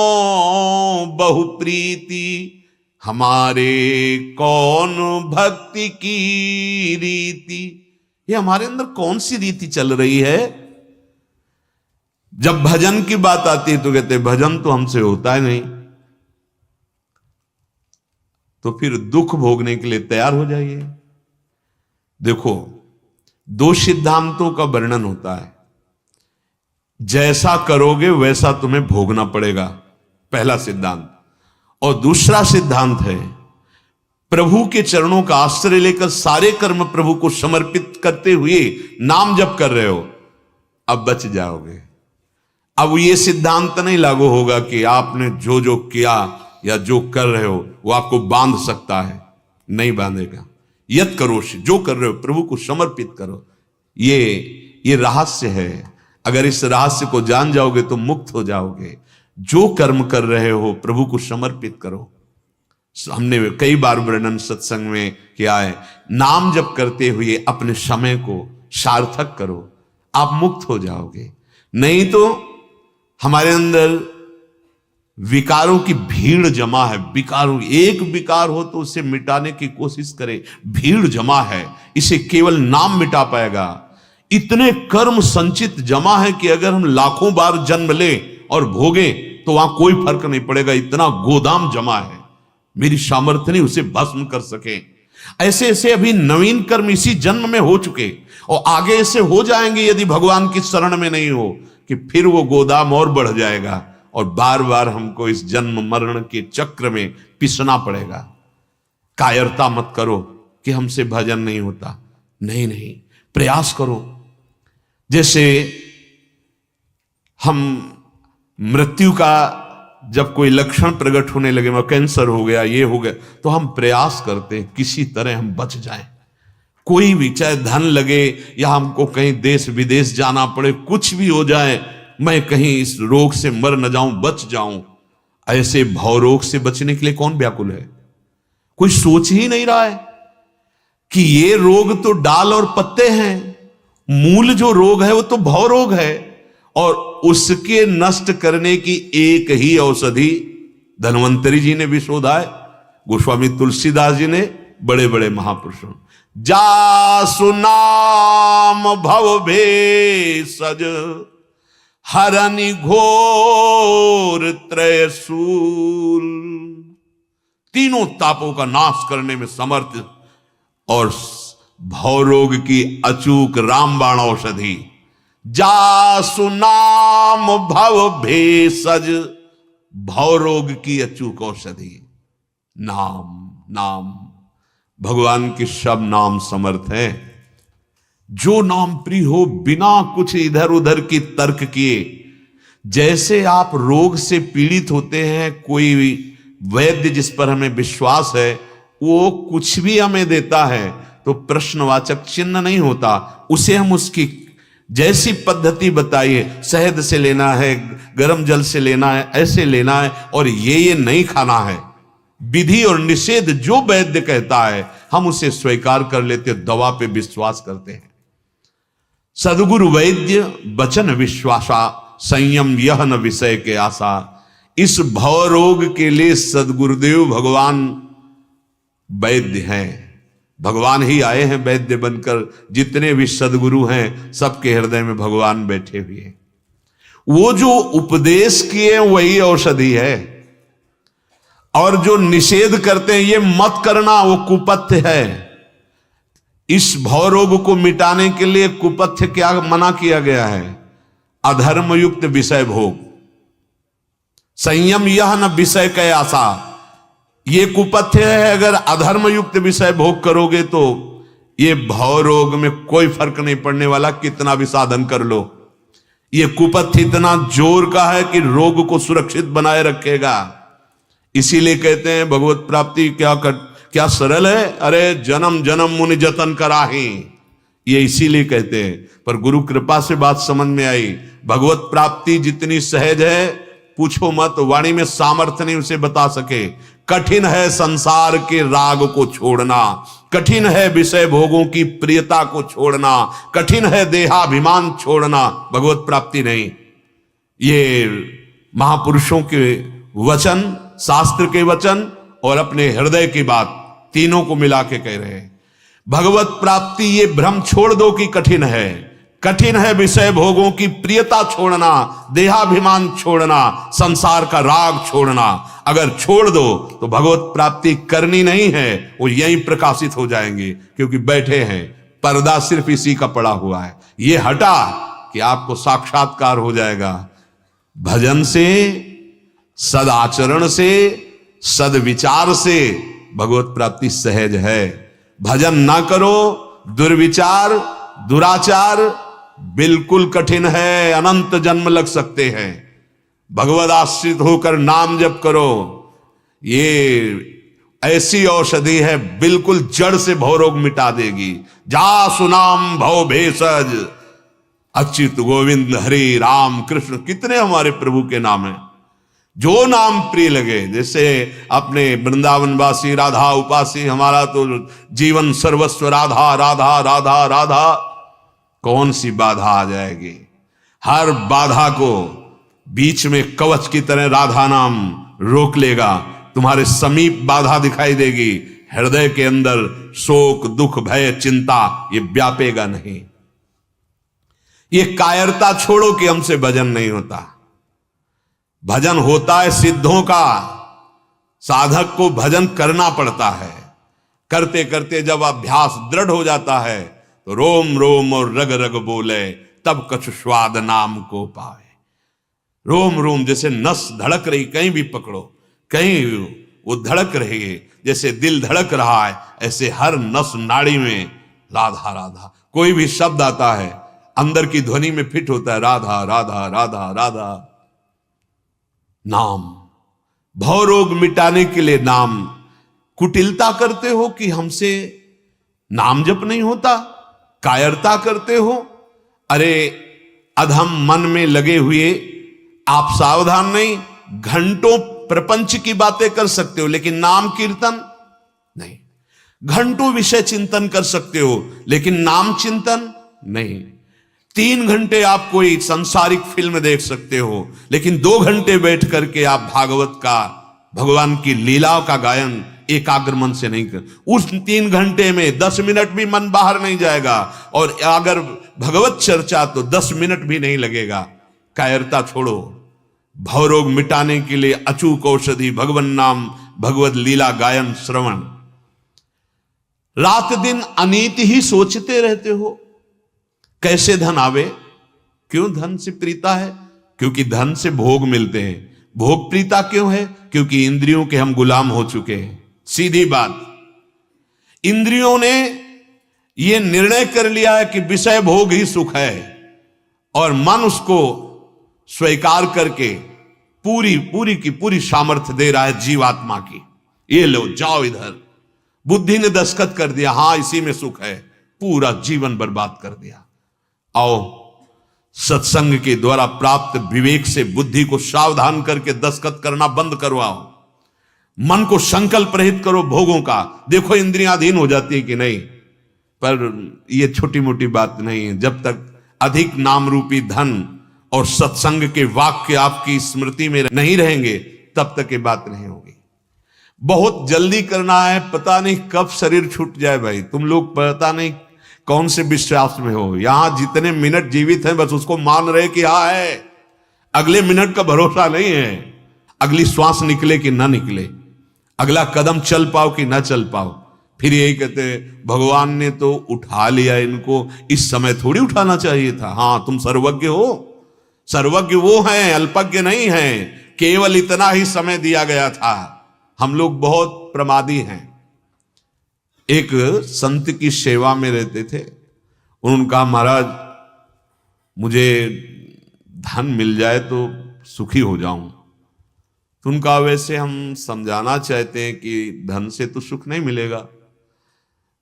बहु प्रीति। हमारे कौन भक्ति की रीति, ये हमारे अंदर कौन सी रीति चल रही है? जब भजन की बात आती है तो कहते भजन तो हमसे होता है नहीं। तो फिर दुख भोगने के लिए तैयार हो जाइए। देखो, दो सिद्धांतों का वर्णन होता है। जैसा करोगे वैसा तुम्हें भोगना पड़ेगा, पहला सिद्धांत। और दूसरा सिद्धांत है प्रभु के चरणों का आश्रय लेकर सारे कर्म प्रभु को समर्पित करते हुए नाम जप कर रहे हो, अब बच जाओगे। अब ये सिद्धांत नहीं लागू होगा कि आपने जो जो किया या जो कर रहे हो वो आपको बांध सकता है, नहीं बांधेगा। यत करो, जो कर रहे हो प्रभु को समर्पित करो। ये रहस्य है। अगर इस रहस्य को जान जाओगे तो मुक्त हो जाओगे। जो कर्म कर रहे हो प्रभु को समर्पित करो। हमने कई बार वर्णन सत्संग में किया है, नाम जप करते हुए अपने समय को सार्थक करो, आप मुक्त हो जाओगे। नहीं तो हमारे अंदर विकारों की भीड़ जमा है। विकारों, एक विकार हो तो उसे मिटाने की कोशिश करें, भीड़ जमा है, इसे केवल नाम मिटा पाएगा। इतने कर्म संचित जमा है कि अगर हम लाखों बार जन्म लें और भोगें तो वहां कोई फर्क नहीं पड़ेगा, इतना गोदाम जमा है, मेरी सामर्थ्य नहीं उसे भस्म कर सके। ऐसे ऐसे अभी नवीन कर्म इसी जन्म में हो चुके और आगे ऐसे हो जाएंगे यदि भगवान की शरण में नहीं हो, कि फिर वो गोदाम और बढ़ जाएगा और बार बार हमको इस जन्म मरण के चक्र में पिसना पड़ेगा। कायरता मत करो कि हमसे भजन नहीं होता। नहीं नहीं, प्रयास करो। जैसे हम मृत्यु का जब कोई लक्षण प्रकट होने लगे, मैं कैंसर हो गया, ये हो गया, तो हम प्रयास करते हैं किसी तरह हम बच जाएं। कोई भी, चाहे धन लगे या हमको कहीं देश विदेश जाना पड़े, कुछ भी हो जाए, मैं कहीं इस रोग से मर न जाऊं, बच जाऊं। ऐसे भव रोग से बचने के लिए कौन व्याकुल है? कोई सोच ही नहीं रहा है कि ये रोग तो डाल और पत्ते हैं, मूल जो रोग है वो तो भव रोग है, और उसके नष्ट करने की एक ही औषधि धन्वंतरी जी ने भी शोधा है, गोस्वामी तुलसीदास जी ने, बड़े बड़े महापुरुषों। जासु नाम भव भेषज हरनि घोर त्रयशूल, तीनों तापों का नाश करने में समर्थ और भवरोग की अचूक रामबाण औषधि। जासु नाम भव भेषज, भवरोग की अचूक औषधि नाम। नाम, भगवान के सब नाम समर्थ हैं। जो नाम प्रिय हो, बिना कुछ इधर उधर की तर्क किए। जैसे आप रोग से पीड़ित होते हैं, कोई वैद्य जिस पर हमें विश्वास है वो कुछ भी हमें देता है तो प्रश्नवाचक चिन्ह नहीं होता, उसे हम उसकी जैसी पद्धति बताइए, शहद से लेना है, गर्म जल से लेना है, ऐसे लेना है, और ये नहीं खाना है, विधि और निषेध जो वैद्य कहता है हम उसे स्वीकार कर लेते, दवा पे विश्वास करते हैं। सदगुरु वैद्य बचन विश्वासा, संयम यह न विषय के आशा। इस भव रोग के लिए सदगुरुदेव भगवान वैद्य हैं, भगवान ही आए हैं वैद्य बनकर। जितने भी सदगुरु हैं सबके हृदय में भगवान बैठे हुए हैं। वो जो उपदेश किए वही औषधि है, और जो निषेध करते हैं ये मत करना, वो कुपथ्य है। इस भव रोग को मिटाने के लिए कुपथ्य क्या मना किया गया है? अधर्म युक्त विषय भोग, संयम यह न विषय के आशा, ये कुपथ्य है। अगर अधर्म युक्त विषय भोग करोगे तो ये भव रोग में कोई फर्क नहीं पड़ने वाला, कितना भी साधन कर लो। ये कुपथ्य इतना जोर का है कि रोग को सुरक्षित बनाए रखेगा। इसीलिए कहते हैं भगवत प्राप्ति क्या सरल है, अरे जन्म जन्म मुनि जतन कराही, ये इसीलिए कहते हैं। पर गुरु कृपा से बात समझ में आई, भगवत प्राप्ति जितनी सहज है पूछो मत, वाणी में सामर्थ्य नहीं उसे बता सके। कठिन है संसार के राग को छोड़ना, कठिन है विषय भोगों की प्रियता को छोड़ना, कठिन है देहाभिमान छोड़ना, भगवत प्राप्ति नहीं। ये महापुरुषों के वचन, शास्त्र के वचन और अपने हृदय की बात, तीनों को मिला के कह रहे हैं। भगवत प्राप्ति ये भ्रम छोड़ दो कि कठिन है, कठिन है विषय भोगों की प्रियता छोड़ना, देहाभिमान छोड़ना, संसार का राग छोड़ना। अगर छोड़ दो तो भगवत प्राप्ति करनी नहीं है, वो यहीं प्रकाशित हो जाएंगे, क्योंकि बैठे हैं, पर्दा सिर्फ इसी का पड़ा हुआ है। ये हटा कि आपको साक्षात्कार हो जाएगा। भजन से, सदाचरण से, सदविचार से भगवत प्राप्ति सहज है। भजन ना करो, दुर्विचार, दुराचार बिल्कुल कठिन है, अनंत जन्म लग सकते हैं। भगवद आश्रित होकर नाम जप करो, ये ऐसी औषधि है, बिल्कुल जड़ से भवरोग मिटा देगी। जा सुनाम भव भेषज, अच्युत गोविंद हरि राम कृष्ण, कितने हमारे प्रभु के नाम हैं। जो नाम प्रिय लगे, जैसे अपने वृंदावनवासी राधा उपासी, हमारा तो जीवन सर्वस्व राधा राधा राधा राधा, कौन सी बाधा आ जाएगी? हर बाधा को बीच में कवच की तरह राधा नाम रोक लेगा। तुम्हारे समीप बाधा दिखाई देगी, हृदय के अंदर शोक दुख भय चिंता ये व्यापेगा नहीं। ये कायरता छोड़ो कि हमसे भजन नहीं होता। भजन होता है सिद्धों का, साधक को भजन करना पड़ता है। करते करते जब अभ्यास दृढ़ हो जाता है तो रोम रोम और रग रग बोले, तब कछु स्वाद नाम को पाए। रोम रोम जैसे नस धड़क रही, कहीं भी पकड़ो, कहीं वो धड़क रही है, जैसे दिल धड़क रहा है, ऐसे हर नस नाड़ी में राधा राधा, कोई भी शब्द आता है अंदर की ध्वनि में फिट होता है, राधा राधा राधा राधा। नाम, भव रोग मिटाने के लिए नाम। कुटिलता करते हो कि हमसे नाम जप नहीं होता, कायरता करते हो। अरे अधम मन में लगे हुए आप सावधान नहीं, घंटों प्रपंच की बातें कर सकते हो लेकिन नाम कीर्तन नहीं। घंटों विषय चिंतन कर सकते हो लेकिन नाम चिंतन नहीं। 3 घंटे आप कोई सांसारिक फिल्म देख सकते हो लेकिन 2 घंटे बैठ करके आप भागवत का, भगवान की लीलाओं का गायन एकाग्र मन से नहीं कर। उस 3 घंटे में 10 मिनट भी मन बाहर नहीं जाएगा, और अगर भगवत चर्चा तो 10 मिनट भी नहीं लगेगा। कायरता छोड़ो, भवरोग मिटाने के लिए अचूक औषधि भगवन नाम, भगवत लीला गायन श्रवण। रात दिन अनीति ही सोचते रहते हो, कैसे धन आवे। क्यों धन से प्रीता है? क्योंकि धन से भोग मिलते हैं। भोग प्रीता क्यों है? क्योंकि इंद्रियों के हम गुलाम हो चुके हैं। सीधी बात, इंद्रियों ने यह निर्णय कर लिया है कि विषय भोग ही सुख है, और मन उसको स्वीकार करके पूरी की पूरी सामर्थ्य दे रहा है जीवात्मा की। ये लो, जाओ इधर। बुद्धि ने दस्तखत कर दिया, हां इसी में सुख है, पूरा जीवन बर्बाद कर दिया। आओ सत्संग के द्वारा प्राप्त विवेक से बुद्धि को सावधान करके दस्तखत करना बंद करवाओ। मन को संकल्प रहित करो भोगों का। देखो इंद्रियां अधीन हो जाती है कि नहीं। पर यह छोटी मोटी बात नहीं है। जब तक अधिक नाम रूपी धन और सत्संग के वाक्य आपकी स्मृति में नहीं रहेंगे तब तक ये बात नहीं होगी। बहुत जल्दी करना है, पता नहीं कब शरीर छूट जाए। भाई तुम लोग पता नहीं कौन से विश्वास में हो। यहां जितने मिनट जीवित हैं बस उसको मान रहे कि हाँ है, अगले मिनट का भरोसा नहीं है। अगली श्वास निकले कि ना निकले, अगला कदम चल पाओ कि ना चल पाओ। फिर यही कहते हैं भगवान ने तो उठा लिया इनको, इस समय थोड़ी उठाना चाहिए था। हां तुम सर्वज्ञ हो, सर्वज्ञ वो हैं, अल्पज्ञ नहीं हैं। केवल इतना ही समय दिया गया था। हम लोग बहुत प्रमादी हैं। एक संत की सेवा में रहते थे, उन्होंने कहा महाराज मुझे धन मिल जाए तो सुखी हो जाऊं। तो उनका वैसे हम समझाना चाहते हैं कि धन से तो सुख नहीं मिलेगा।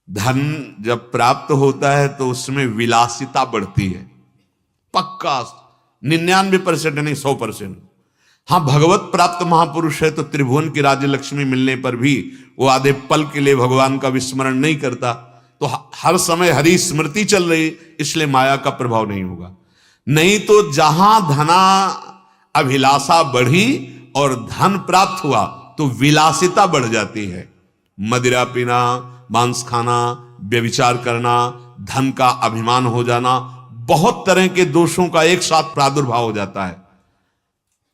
धन जब प्राप्त होता है तो उसमें विलासिता बढ़ती है, पक्का 99% नहीं 100%। हाँ भगवत प्राप्त महापुरुष है तो त्रिभुवन की राज्य लक्ष्मी मिलने पर भी वो आधे पल के लिए भगवान का विस्मरण नहीं करता। तो हर समय हरि स्मृति चल रही, इसलिए माया का प्रभाव नहीं होगा। नहीं तो जहां धना अभिलाषा बढ़ी और धन प्राप्त हुआ तो विलासिता बढ़ जाती है। मदिरा पीना, मांस खाना, व्यभिचार करना, धन का अभिमान हो जाना, बहुत तरह के दोषों का एक साथ प्रादुर्भाव हो जाता है।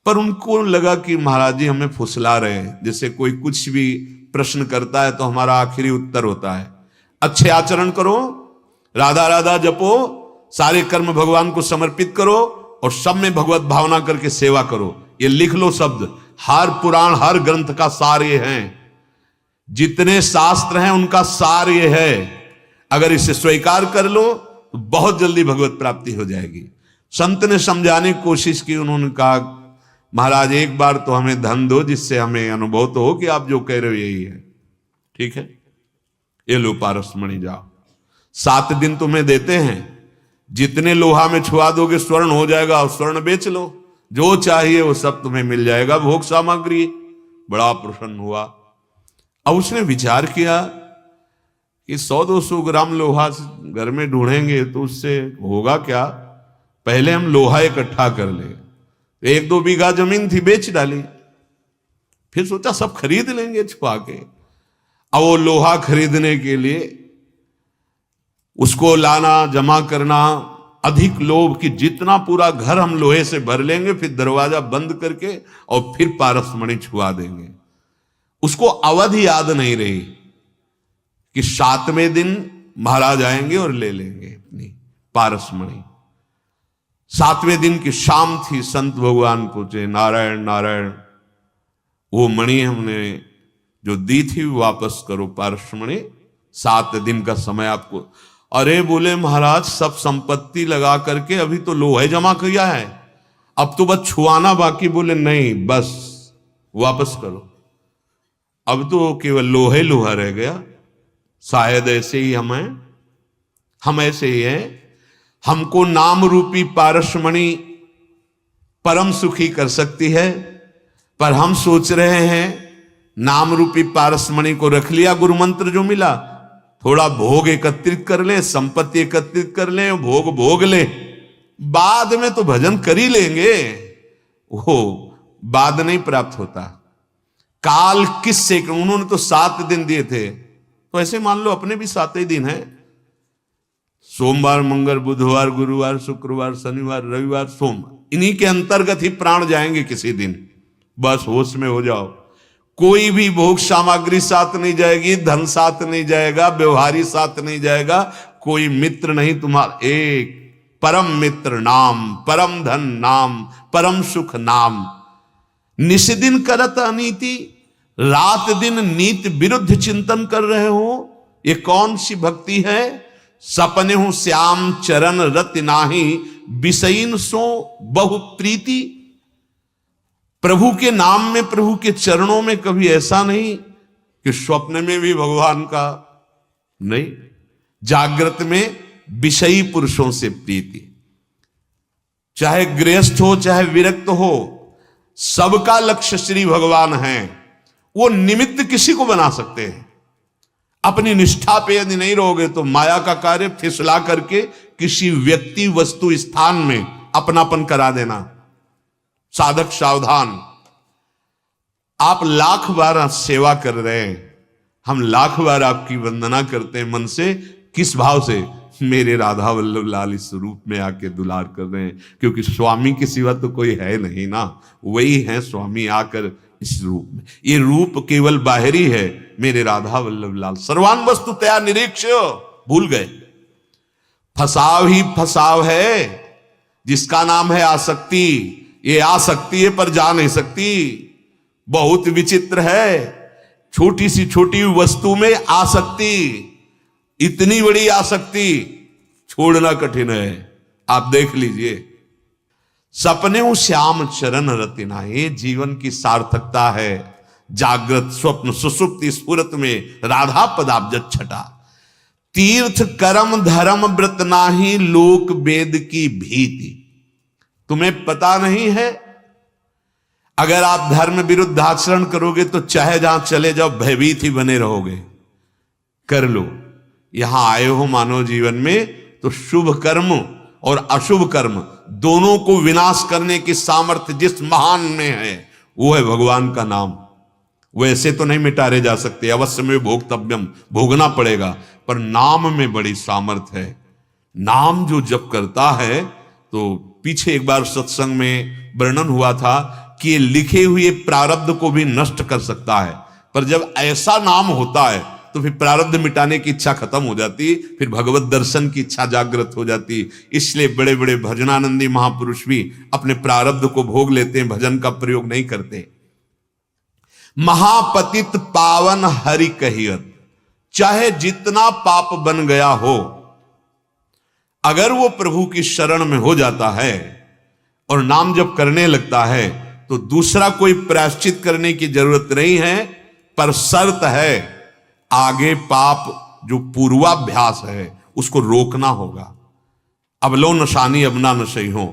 पर उनको लगा कि महाराज जी हमें फुसला रहे हैं। जैसे कोई कुछ भी प्रश्न करता है तो हमारा आखिरी उत्तर होता है अच्छे आचरण करो, राधा राधा जपो, सारे कर्म भगवान को समर्पित करो और सब में भगवत भावना करके सेवा करो। ये लिख लो शब्द, हर पुराण हर ग्रंथ का सार ये है। जितने शास्त्र हैं उनका सार ये है। अगर इसे स्वीकार कर लो तो बहुत जल्दी भगवत प्राप्ति हो जाएगी। संत ने समझाने की कोशिश की। उन्होंने कहा महाराज एक बार तो हमें धन दो जिससे हमें अनुभव तो हो कि आप जो कह रहे हो यही है। ठीक है, ये लो पारसमणि जाओ, 7 दिन तुम्हें देते हैं। जितने लोहा में छुआ दोगे स्वर्ण हो जाएगा, और स्वर्ण बेच लो, जो चाहिए वो सब तुम्हें मिल जाएगा, भोग सामग्री। बड़ा प्रसन्न हुआ। अब उसने विचार किया कि 100-200 ग्राम लोहा घर में ढूंढेंगे तो उससे होगा क्या। पहले हम लोहा इकट्ठा कर ले। 1-2 बीघा जमीन थी, बेच डाली। फिर सोचा सब खरीद लेंगे छुपा के। अब वो लोहा खरीदने के लिए उसको लाना, जमा करना, अधिक लोभ कि जितना पूरा घर हम लोहे से भर लेंगे, फिर दरवाजा बंद करके और फिर पारसमणि छुआ देंगे। उसको अवधि याद नहीं रही कि 7वें दिन महाराज आएंगे और ले लेंगे अपनी पारसमणि। 7वें दिन की शाम थी। संत भगवान पूछे नारायण नारायण, वो मणि हमने जो दी थी वापस करो, पारसमणि 7 दिन का समय आपको। अरे बोले महाराज सब संपत्ति लगा करके अभी तो लोहे जमा किया है, अब तो बस छुआना बाकी। बोले नहीं, बस वापस करो, अब तो केवल लोहे लोहा रह गया। शायद ऐसे ही हम ऐसे ही हैं। हमको नाम रूपी पारसमणि परम सुखी कर सकती है, पर हम सोच रहे हैं नाम रूपी पारसमणि को रख लिया, गुरु मंत्र जो मिला, थोड़ा भोग एकत्रित कर ले, संपत्ति एकत्रित कर ले, भोग ले, बाद में तो भजन कर ही लेंगे। वो बाद नहीं प्राप्त होता। काल किस से, उन्होंने तो 7 दिन दिए थे, तो ऐसे मान लो अपने भी 7 ही दिन है। सोमवार, मंगल, बुधवार, गुरुवार, शुक्रवार, शनिवार, रविवार, सोम, इन्हीं के अंतर्गत ही प्राण जाएंगे किसी दिन। बस होश में हो जाओ। कोई भी भोग सामग्री साथ नहीं जाएगी, धन साथ नहीं जाएगा, व्यवहारी साथ नहीं जाएगा, कोई मित्र नहीं तुम्हारा। एक परम मित्र नाम, परम धन नाम, परम सुख नाम। निषदिन करत अनीति, रात दिन नीति विरुद्ध चिंतन कर रहे हो, ये कौन सी भक्ति है? सपने हूं श्याम चरण रति नाही, विषयीन सो बहु प्रीति। प्रभु के नाम में, प्रभु के चरणों में कभी ऐसा नहीं कि स्वप्न में भी भगवान का नहीं, जागृत में विषयी पुरुषों से प्रीति। चाहे गृहस्थ हो चाहे विरक्त हो, सबका लक्ष्य श्री भगवान है। वो निमित्त किसी को बना सकते हैं। अपनी निष्ठा पे यदि नहीं रहोगे तो माया का कार्य फिसला करके किसी व्यक्ति वस्तु स्थान में अपनापन करा देना। साधक सावधान। आप लाख बार सेवा कर रहे हैं, हम लाख बार आपकी वंदना करते हैं मन से। किस भाव से? मेरे राधा वल्लभ लाल इस रूप में आके दुलार कर रहे हैं, क्योंकि स्वामी के सिवा तो कोई है नहीं ना, वही है स्वामी आकर इस रूप में। ये रूप केवल बाहरी है, मेरे राधा वल्लभ लाल सर्वान वस्तु तया निरीक्ष। भूल गए, फसाव ही फसाव है, जिसका नाम है आसक्ति। ये आ सकती है पर जा नहीं सकती। बहुत विचित्र है, छोटी सी छोटी वस्तु में आसक्ति, इतनी बड़ी आसक्ति छोड़ना कठिन है। आप देख लीजिए। सपने हूं श्याम चरण रतिना, ये जीवन की सार्थकता है। जागृत स्वप्न सुसुप्ति स्फुरत में राधा पदाब्ज छटा। तीर्थ कर्म धर्म व्रत नाही, लोक वेद की भीति। तुम्हें पता नहीं है, अगर आप धर्म विरुद्ध आचरण करोगे तो चाहे जहां चले जाओ भयभीत ही बने रहोगे। कर लो, यहां आए हो मानव जीवन में, तो शुभ कर्म और अशुभ कर्म दोनों को विनाश करने की सामर्थ्य जिस महान में है, वो है भगवान का नाम। वैसे तो नहीं मिटारे जा सकते, अवश्य में भोक्तव्यम, भोगना पड़ेगा, पर नाम में बड़ी सामर्थ्य है। नाम जो जप करता है, तो पीछे एक बार सत्संग में वर्णन हुआ था कि लिखे हुए प्रारब्ध को भी नष्ट कर सकता है। पर जब ऐसा नाम होता है तो फिर प्रारब्ध मिटाने की इच्छा खत्म हो जाती, फिर भगवत दर्शन की इच्छा जागृत हो जाती। इसलिए बड़े बड़े भजनानंदी महापुरुष भी अपने प्रारब्ध को भोग लेते हैं, भजन का प्रयोग नहीं करते। महापतित पावन हरि कहियत, चाहे जितना पाप बन गया हो, अगर वो प्रभु की शरण में हो जाता है और नाम जप करने लगता है, तो दूसरा कोई प्रायश्चित करने की जरूरत नहीं है। पर शर्त है, आगे पाप जो पूर्वाभ्यास है उसको रोकना होगा। अब लो नशानी अब ना नशई हो,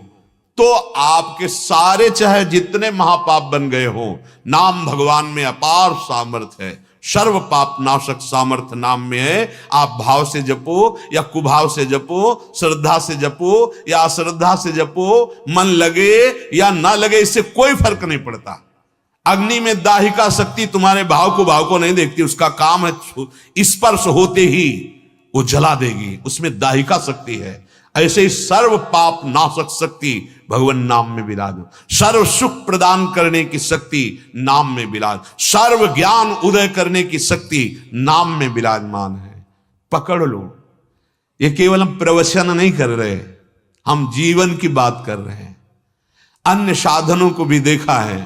तो आपके सारे चाहे जितने महापाप बन गए हो, नाम भगवान में अपार सामर्थ्य है। सर्व पाप नाशक सामर्थ्य नाम में है। आप भाव से जपो या कुभाव से जपो, श्रद्धा से जपो या अश्रद्धा से जपो, मन लगे या ना लगे, इससे कोई फर्क नहीं पड़ता। अग्नि में दाहिका शक्ति तुम्हारे भाव को नहीं देखती, उसका काम है स्पर्श होते ही वो जला देगी, उसमें दाहिका शक्ति है। ऐसे ही सर्व पाप नाशक शक्ति भगवान नाम में विराज। सर्व सुख प्रदान करने की शक्ति नाम में विराज। सर्व ज्ञान उदय करने की शक्ति नाम में विराजमान है। पकड़ लो, ये केवल हम प्रवचन नहीं कर रहे, हम जीवन की बात कर रहे हैं। अन्य साधनों को भी देखा है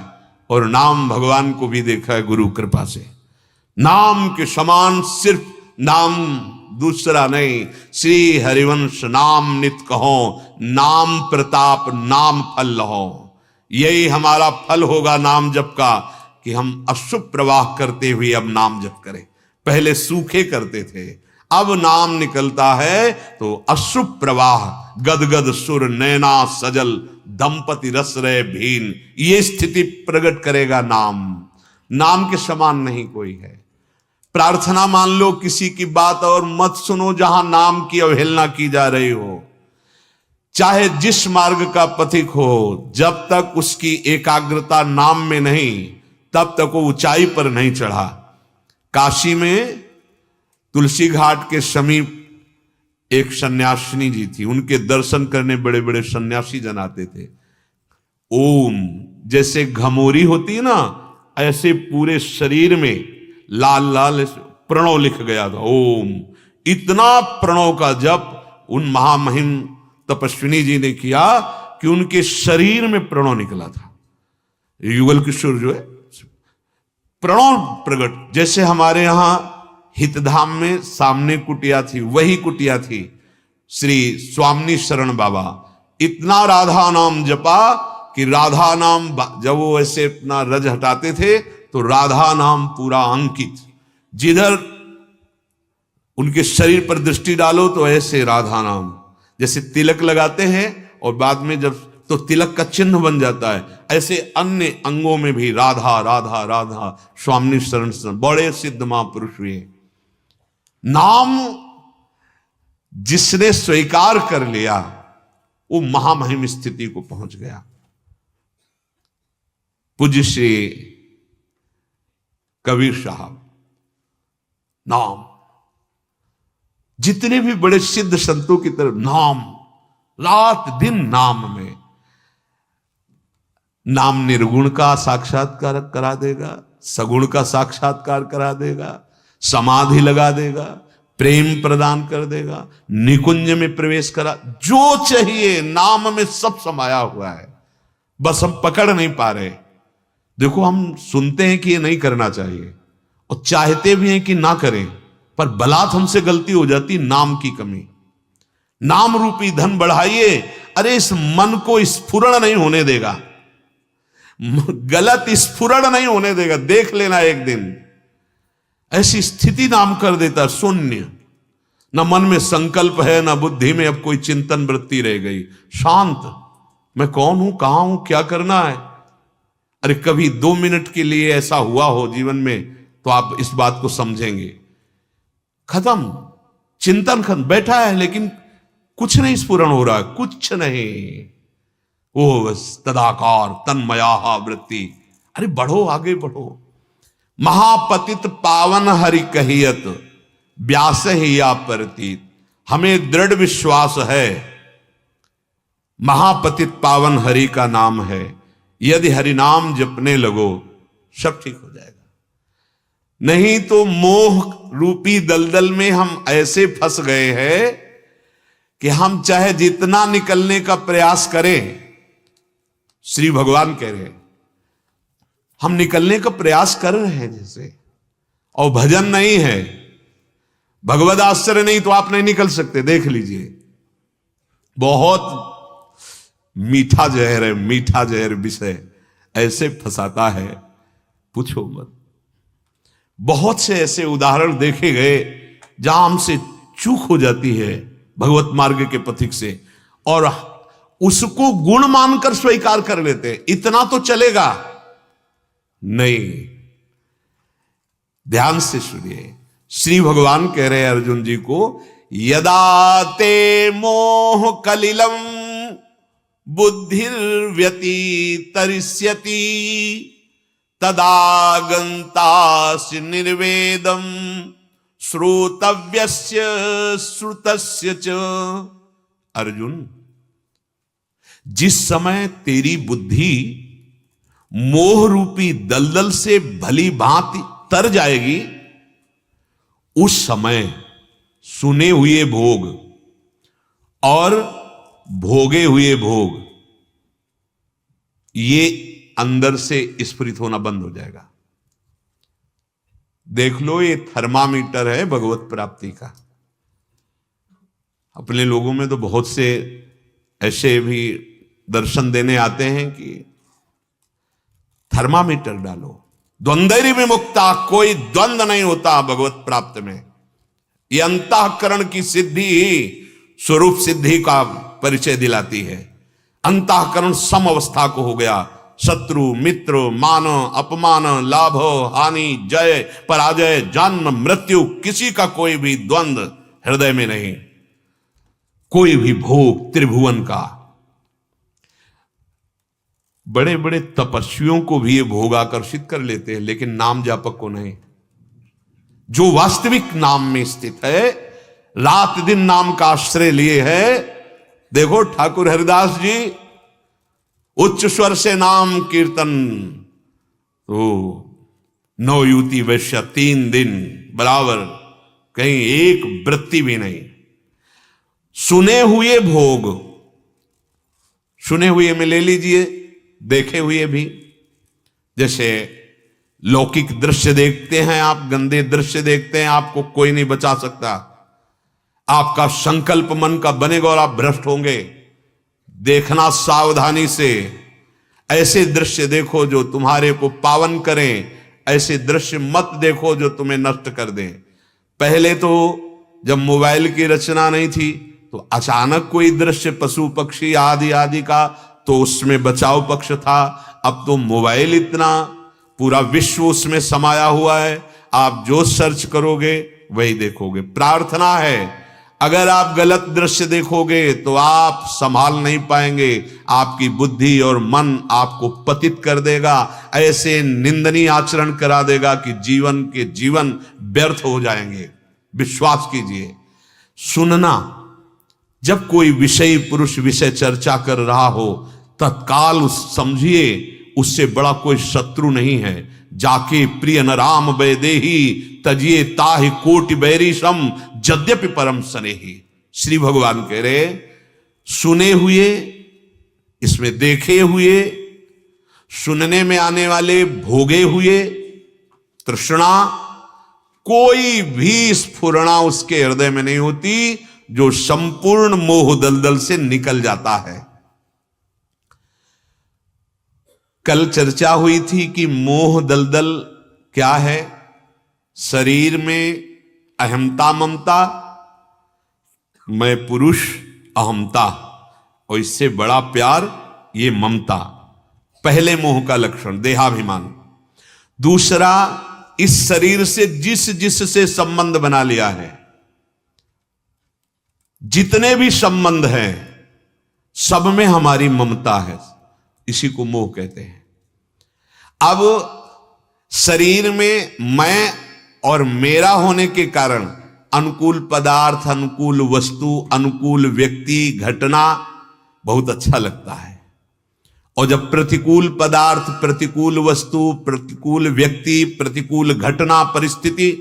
और नाम भगवान को भी देखा है गुरु कृपा से। नाम के समान सिर्फ नाम दूसरा नहीं। श्री हरिवंश नाम नित कहो, नाम प्रताप नाम फल लहो। यही हमारा फल होगा नाम जप का, कि हम अशुभ प्रवाह करते हुए अब नाम जप करें। पहले सूखे करते थे, अब नाम निकलता है तो अशुभ प्रवाह, गदगद सुर नैना सजल, दंपति रस रहे भीन, ये स्थिति प्रकट करेगा नाम। नाम के समान नहीं कोई है। प्रार्थना मान लो किसी की बात और मत सुनो जहां नाम की अवहेलना की जा रही हो। चाहे जिस मार्ग का पथिक हो, जब तक उसकी एकाग्रता नाम में नहीं, तब तक वो ऊंचाई पर नहीं चढ़ा। काशी में तुलसी घाट के समीप एक सन्यासिनी जी थी, उनके दर्शन करने बड़े बड़े सन्यासी जन आते थे। ओम जैसे घमोरी होती है ना, ऐसे पूरे शरीर में लाल लाल प्रणव लिख गया था। ओम, इतना प्रणव का जप उन महामहिम तपस्विनी जी ने किया कि उनके शरीर में प्रणव निकला था। युगल किशोर जो है प्रणव प्रकट, जैसे हमारे यहां हितधाम में सामने कुटिया थी, वही कुटिया थी श्री स्वामी शरण बाबा। इतना राधा नाम जपा कि राधा नाम जब वो ऐसे अपना रज हटाते थे तो राधा नाम पूरा अंकित, जिधर उनके शरीर पर दृष्टि डालो तो ऐसे राधा नाम, जैसे तिलक लगाते हैं और बाद में जब तो तिलक का चिन्ह बन जाता है, ऐसे अन्य अंगों में भी राधा राधा राधा। स्वामी शरण बड़े सिद्ध महापुरुष हुए। नाम जिसने स्वीकार कर लिया वो महामहिम स्थिति को पहुंच गया। पूज्य श्री कबीर साहब, नाम, जितने भी बड़े सिद्ध संतों की तरफ नाम, रात दिन नाम में। नाम निर्गुण का साक्षात्कार करा देगा, सगुण का साक्षात्कार करा देगा, समाधि लगा देगा, प्रेम प्रदान कर देगा, निकुंज में प्रवेश करा, जो चाहिए नाम में सब समाया हुआ है। बस हम पकड़ नहीं पा रहे। देखो, हम सुनते हैं कि ये नहीं करना चाहिए और चाहते भी हैं कि ना करें, पर बलात् हमसे गलती हो जाती, नाम की कमी। नाम रूपी धन बढ़ाइए। अरे इस मन को स्फुरण नहीं होने देगा, गलत स्फुरण नहीं होने देगा। देख लेना एक दिन ऐसी स्थिति नाम कर देता, शून्य, न मन में संकल्प है, न बुद्धि में अब कोई चिंतन वृत्ति रह गई। शांत, मैं कौन हूं, कहां हूं, क्या करना है। अरे कभी 2 मिनट के लिए ऐसा हुआ हो जीवन में तो आप इस बात को समझेंगे। खत्म, चिंतन खत्म, बैठा है लेकिन कुछ नहीं स्फुरण हो रहा है, कुछ नहीं। ओ बस तदाकार तन्मया वृत्ति। अरे बढ़ो, आगे बढ़ो। महापतित पावन हरि कहियत, व्यास ही या प्रतीत। हमें दृढ़ विश्वास है महापतित पावन हरि का नाम है, यदि हरि नाम जपने लगो सब ठीक हो जाएगा। नहीं तो मोह रूपी दलदल में हम ऐसे फंस गए हैं कि हम चाहे जितना निकलने का प्रयास करें, श्री भगवान कह रहे हैं, हम निकलने का प्रयास कर रहे हैं जैसे, और भजन नहीं है, भगवद आश्चर्य नहीं तो आप नहीं निकल सकते। देख लीजिए, बहुत मीठा जहर है, मीठा जहर विषय ऐसे फंसाता है, पूछो मत। बहुत से ऐसे उदाहरण देखे गए जहां हमसे चूक हो जाती है भगवत मार्ग के पथिक से, और उसको गुण मानकर स्वीकार कर लेते हैं, इतना तो चलेगा नहीं। ध्यान से सुनिए, श्री भगवान कह रहे हैं अर्जुन जी को, यदा ते मोह कलिलम बुद्धिर्व्यति तरिष्यति, तदागंतास्य निर्वेदम श्रोतव्यस्य श्रुतस्य च। अर्जुन, जिस समय तेरी बुद्धि मोह रूपी दलदल से भली भांति तर जाएगी, उस समय सुने हुए भोग और भोगे हुए भोग ये अंदर से स्फुरित होना बंद हो जाएगा। देख लो, ये थर्मामीटर है भगवत प्राप्ति का। अपने लोगों में तो बहुत से ऐसे भी दर्शन देने आते हैं कि थर्मामीटर डालो, द्वंद्वैरी विमुक्ता, कोई द्वंद्व नहीं होता भगवत प्राप्त में। ये अंतःकरण की सिद्धि ही स्वरूप सिद्धि का परिचय दिलाती है। अंतःकरण सम अवस्था को हो गया, शत्रु मित्र मान अपमान लाभ हानि जय पराजय जन्म मृत्यु किसी का कोई भी द्वंद्व हृदय में नहीं, कोई भी भोग त्रिभुवन का। बड़े बड़े तपस्वियों को भी ये भोग आकर्षित कर लेते हैं, लेकिन नाम जापक को नहीं। जो वास्तविक नाम में स्थित है, रात दिन नाम का आश्रय लिए है। देखो ठाकुर हरिदास जी उच्च स्वर से नाम कीर्तन, तो 9 युति वैश्य 3 दिन बराबर, कहीं एक वृत्ति भी नहीं। सुने हुए भोग, सुने हुए में ले लीजिए, देखे हुए भी। जैसे लौकिक दृश्य देखते हैं आप, गंदे दृश्य देखते हैं, आपको कोई नहीं बचा सकता। आपका संकल्प मन का बनेगा और आप भ्रष्ट होंगे। देखना सावधानी से, ऐसे दृश्य देखो जो तुम्हारे को पावन करें, ऐसे दृश्य मत देखो जो तुम्हें नष्ट कर दें। पहले तो जब मोबाइल की रचना नहीं थी तो अचानक कोई दृश्य पशु पक्षी आदि आदि का, तो उसमें बचाव पक्ष था। अब तो मोबाइल इतना, पूरा विश्व उसमें समाया हुआ है, आप जो सर्च करोगे वही देखोगे। प्रार्थना है अगर आप गलत दृश्य देखोगे तो आप संभाल नहीं पाएंगे, आपकी बुद्धि और मन आपको पतित कर देगा, ऐसे निंदनीय आचरण करा देगा कि जीवन व्यर्थ हो जाएंगे। विश्वास कीजिए, सुनना, जब कोई विषय पुरुष विषय चर्चा कर रहा हो तत्काल समझिए उससे बड़ा कोई शत्रु नहीं है। जाके प्रिय न राम वैदेही तजिए ताहि कोटि बैरी सम यद्यपि परम स्नेही। श्री भगवान कह रहे सुने हुए, इसमें देखे हुए, सुनने में आने वाले भोगे हुए तृष्णा, कोई भी स्फुरणा उसके हृदय में नहीं होती जो संपूर्ण मोह दलदल से निकल जाता है। कल चर्चा हुई थी कि मोह दलदल क्या है। शरीर में अहमता ममता, मैं पुरुष अहमता, और इससे बड़ा प्यार ये ममता, पहले मोह का लक्षण देहाभिमान। दूसरा, इस शरीर से जिस से संबंध बना लिया है, जितने भी संबंध हैं सब में हमारी ममता है, इसी को मोह कहते हैं। अब शरीर में मैं और मेरा होने के कारण अनुकूल पदार्थ, अनुकूल वस्तु, अनुकूल व्यक्ति, घटना बहुत अच्छा लगता है, और जब प्रतिकूल पदार्थ, प्रतिकूल वस्तु, प्रतिकूल व्यक्ति, प्रतिकूल घटना, परिस्थिति,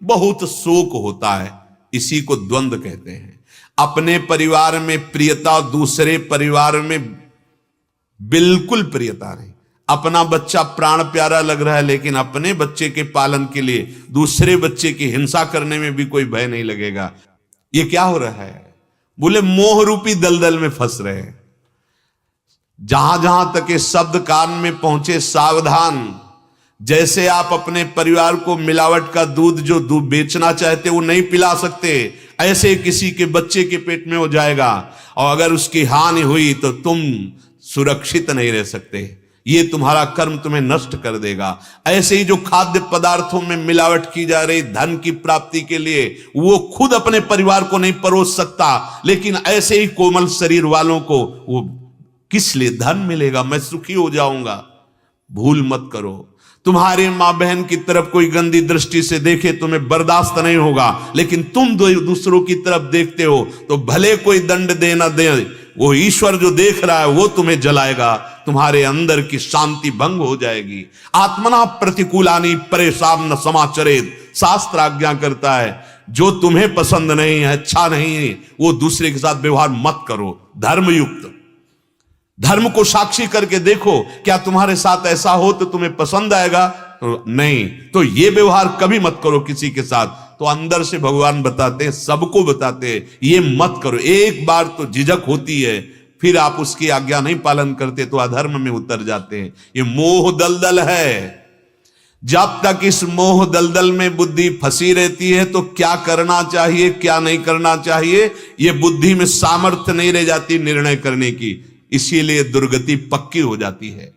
बहुत शोक होता है। इसी को द्वंद्व कहते हैं। अपने परिवार में प्रियता, दूसरे परिवार में बिल्कुल प्रियता नहीं। अपना बच्चा प्राण प्यारा लग रहा है, लेकिन अपने बच्चे के पालन के लिए दूसरे बच्चे की हिंसा करने में भी कोई भय नहीं लगेगा। ये क्या हो रहा है? बोले मोह रूपी दलदल में फंस रहे हैं। जहां जहां तक ये शब्द कान में पहुंचे, सावधान। जैसे आप अपने परिवार को मिलावट का दूध जो दूध बेचना चाहते वो नहीं पिला सकते, ऐसे किसी के बच्चे के पेट में हो जाएगा, और अगर उसकी हानि हुई तो तुम सुरक्षित नहीं रह सकते। ये तुम्हारा कर्म तुम्हें नष्ट कर देगा। ऐसे ही जो खाद्य पदार्थों में मिलावट की जा रही धन की प्राप्ति के लिए, वो खुद अपने परिवार को नहीं परोस सकता, लेकिन ऐसे ही कोमल शरीर वालों को वो किस लिए धन मिलेगा, मैं सुखी हो जाऊंगा। भूल मत करो। तुम्हारे मां बहन की तरफ कोई गंदी दृष्टि से देखे तुम्हें बर्दाश्त नहीं होगा, लेकिन तुम दूसरों की तरफ देखते हो तो भले कोई दंड दे ना दे, वो ईश्वर जो देख रहा है वो तुम्हें जलाएगा, तुम्हारे अंदर की शांति भंग हो जाएगी। आत्मना प्रतिकूलानि परेशान न समाचरेत, शास्त्र आज्ञा करता है जो तुम्हें पसंद नहीं है, अच्छा नहीं है, वो दूसरे के साथ व्यवहार मत करो। धर्मयुक्त, धर्म को साक्षी करके देखो, क्या तुम्हारे साथ ऐसा हो तो तुम्हें पसंद आएगा? तो नहीं, तो ये व्यवहार कभी मत करो किसी के साथ तो अंदर से भगवान बताते हैं, सबको बताते हैं, ये मत करो। एक बार तो झिझक होती है, फिर आप उसकी आज्ञा नहीं पालन करते तो अधर्म में उतर जाते हैं। ये मोह दलदल है। जब तक इस मोह दलदल में बुद्धि फंसी रहती है तो क्या करना चाहिए क्या नहीं करना चाहिए, ये बुद्धि में सामर्थ्य नहीं रह जाती निर्णय करने की, इसीलिए दुर्गति पक्की हो जाती है।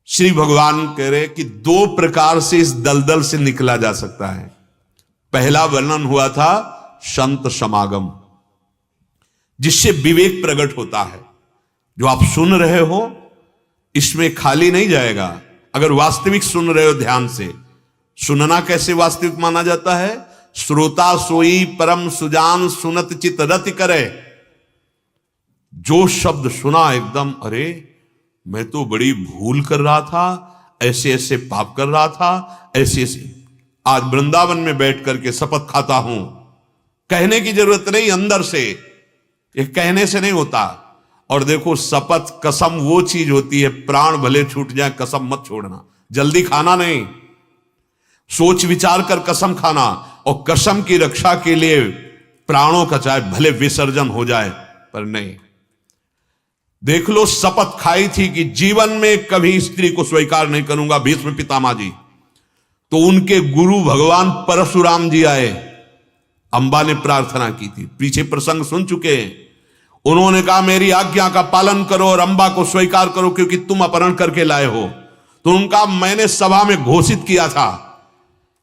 श्री भगवान कह रहे कि दो प्रकार से इस दलदल से निकला जा सकता है। पहला वर्णन हुआ था संत समागम, जिससे विवेक प्रकट होता है। जो आप सुन रहे हो इसमें खाली नहीं जाएगा, अगर वास्तविक सुन रहे हो ध्यान से। सुनना कैसे वास्तविक माना जाता है? श्रोता सोई परम सुजान सुनत चित रति करे। जो शब्द सुना एकदम, अरे मैं तो बड़ी भूल कर रहा था, ऐसे ऐसे पाप कर रहा था, ऐसे ऐसे, आज वृंदावन में बैठ करके शपथ खाता हूं। कहने की जरूरत नहीं, अंदर से, ये कहने से नहीं होता। और देखो शपथ कसम वो चीज होती है, प्राण भले छूट जाए कसम मत छोड़ना, जल्दी खाना नहीं, सोच विचार कर कसम खाना, और कसम की रक्षा के लिए प्राणों का चाहे भले विसर्जन हो जाए पर नहीं। देख लो शपथ खाई थी कि जीवन में कभी स्त्री को स्वीकार नहीं करूंगा, भीष्म पितामह जी। तो उनके गुरु भगवान परशुराम जी आए, अंबा ने प्रार्थना की थी, पीछे प्रसंग सुन चुके हैं। उन्होंने कहा मेरी आज्ञा का पालन करो और अंबा को स्वीकार करो क्योंकि तुम अपहरण करके लाए हो। तो उनका मैंने सभा में घोषित किया था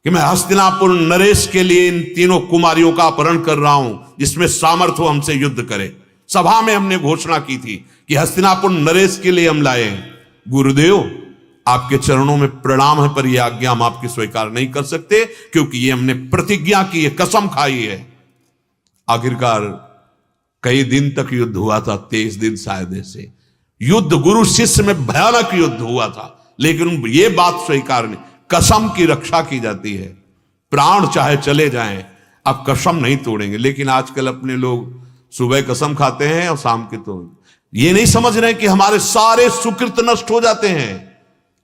कि मैं हस्तिनापुर नरेश के लिए इन तीनों कुमारियों का अपहरण कर रहा हूं, जिसमें सामर्थ्य हो हमसे युद्ध करे। सभा में हमने घोषणा की थी कि हस्तिनापुर नरेश के लिए हम लाए हैं। गुरुदेव आपके चरणों में प्रणाम है, पर यह आज्ञा हम आपकी स्वीकार नहीं कर सकते क्योंकि ये हमने प्रतिज्ञा की है, कसम खाई है। आखिरकार कई दिन तक युद्ध हुआ था, 23 दिन शायद ऐसे युद्ध, गुरु शिष्य में भयानक युद्ध हुआ था, लेकिन ये बात स्वीकार नहीं, कसम की रक्षा की जाती है। प्राण चाहे चले जाएं, अब कसम नहीं तोड़ेंगे। लेकिन आजकल अपने लोग सुबह कसम खाते हैं और शाम के तो ये नहीं समझ रहे कि हमारे सारे सुकृत नष्ट हो जाते हैं।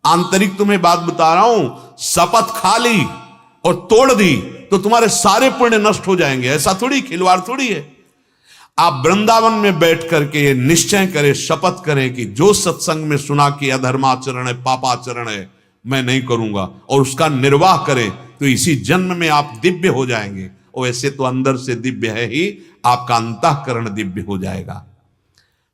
आंतरिक तुम्हें बात बता रहा हूं, शपथ खा ली और तोड़ दी तो तुम्हारे सारे पुण्य नष्ट हो जाएंगे। ऐसा थोड़ी, खिलवाड़ थोड़ी है। आप वृंदावन में बैठ करके निश्चय करें, शपथ करें कि जो सत्संग में सुना कि अधर्माचरण है, पापाचरण है, मैं नहीं करूंगा, और उसका निर्वाह करें, तो इसी जन्म में आप दिव्य हो जाएंगे। और ऐसे तो अंदर से दिव्य है ही, आपका अंतःकरण दिव्य हो जाएगा।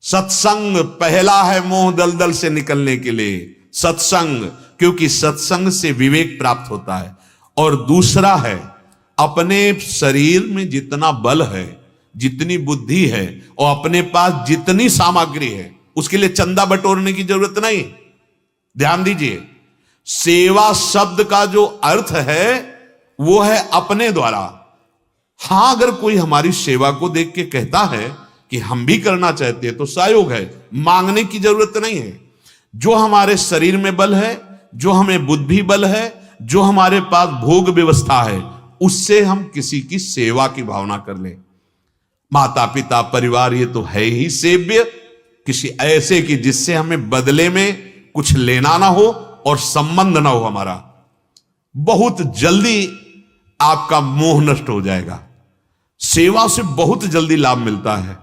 सत्संग पहला है मोह दलदल से निकलने के लिए, सत्संग, क्योंकि सत्संग से विवेक प्राप्त होता है। और दूसरा है अपने शरीर में जितना बल है, जितनी बुद्धि है और अपने पास जितनी सामग्री है, उसके लिए चंदा बटोरने की जरूरत नहीं। ध्यान दीजिए, सेवा शब्द का जो अर्थ है वो है अपने द्वारा। हां, अगर कोई हमारी सेवा को देख के कहता है कि हम भी करना चाहते हैं तो सहयोग है, मांगने की जरूरत नहीं है। जो हमारे शरीर में बल है, जो हमें बुद्धि बल है, जो हमारे पास भोग व्यवस्था है, उससे हम किसी की सेवा की भावना कर लें। माता पिता परिवार ये तो है ही सेव्य, किसी ऐसे की जिससे हमें बदले में कुछ लेना ना हो और संबंध ना हो हमारा, बहुत जल्दी आपका मोह नष्ट हो जाएगा। सेवा से बहुत जल्दी लाभ मिलता है,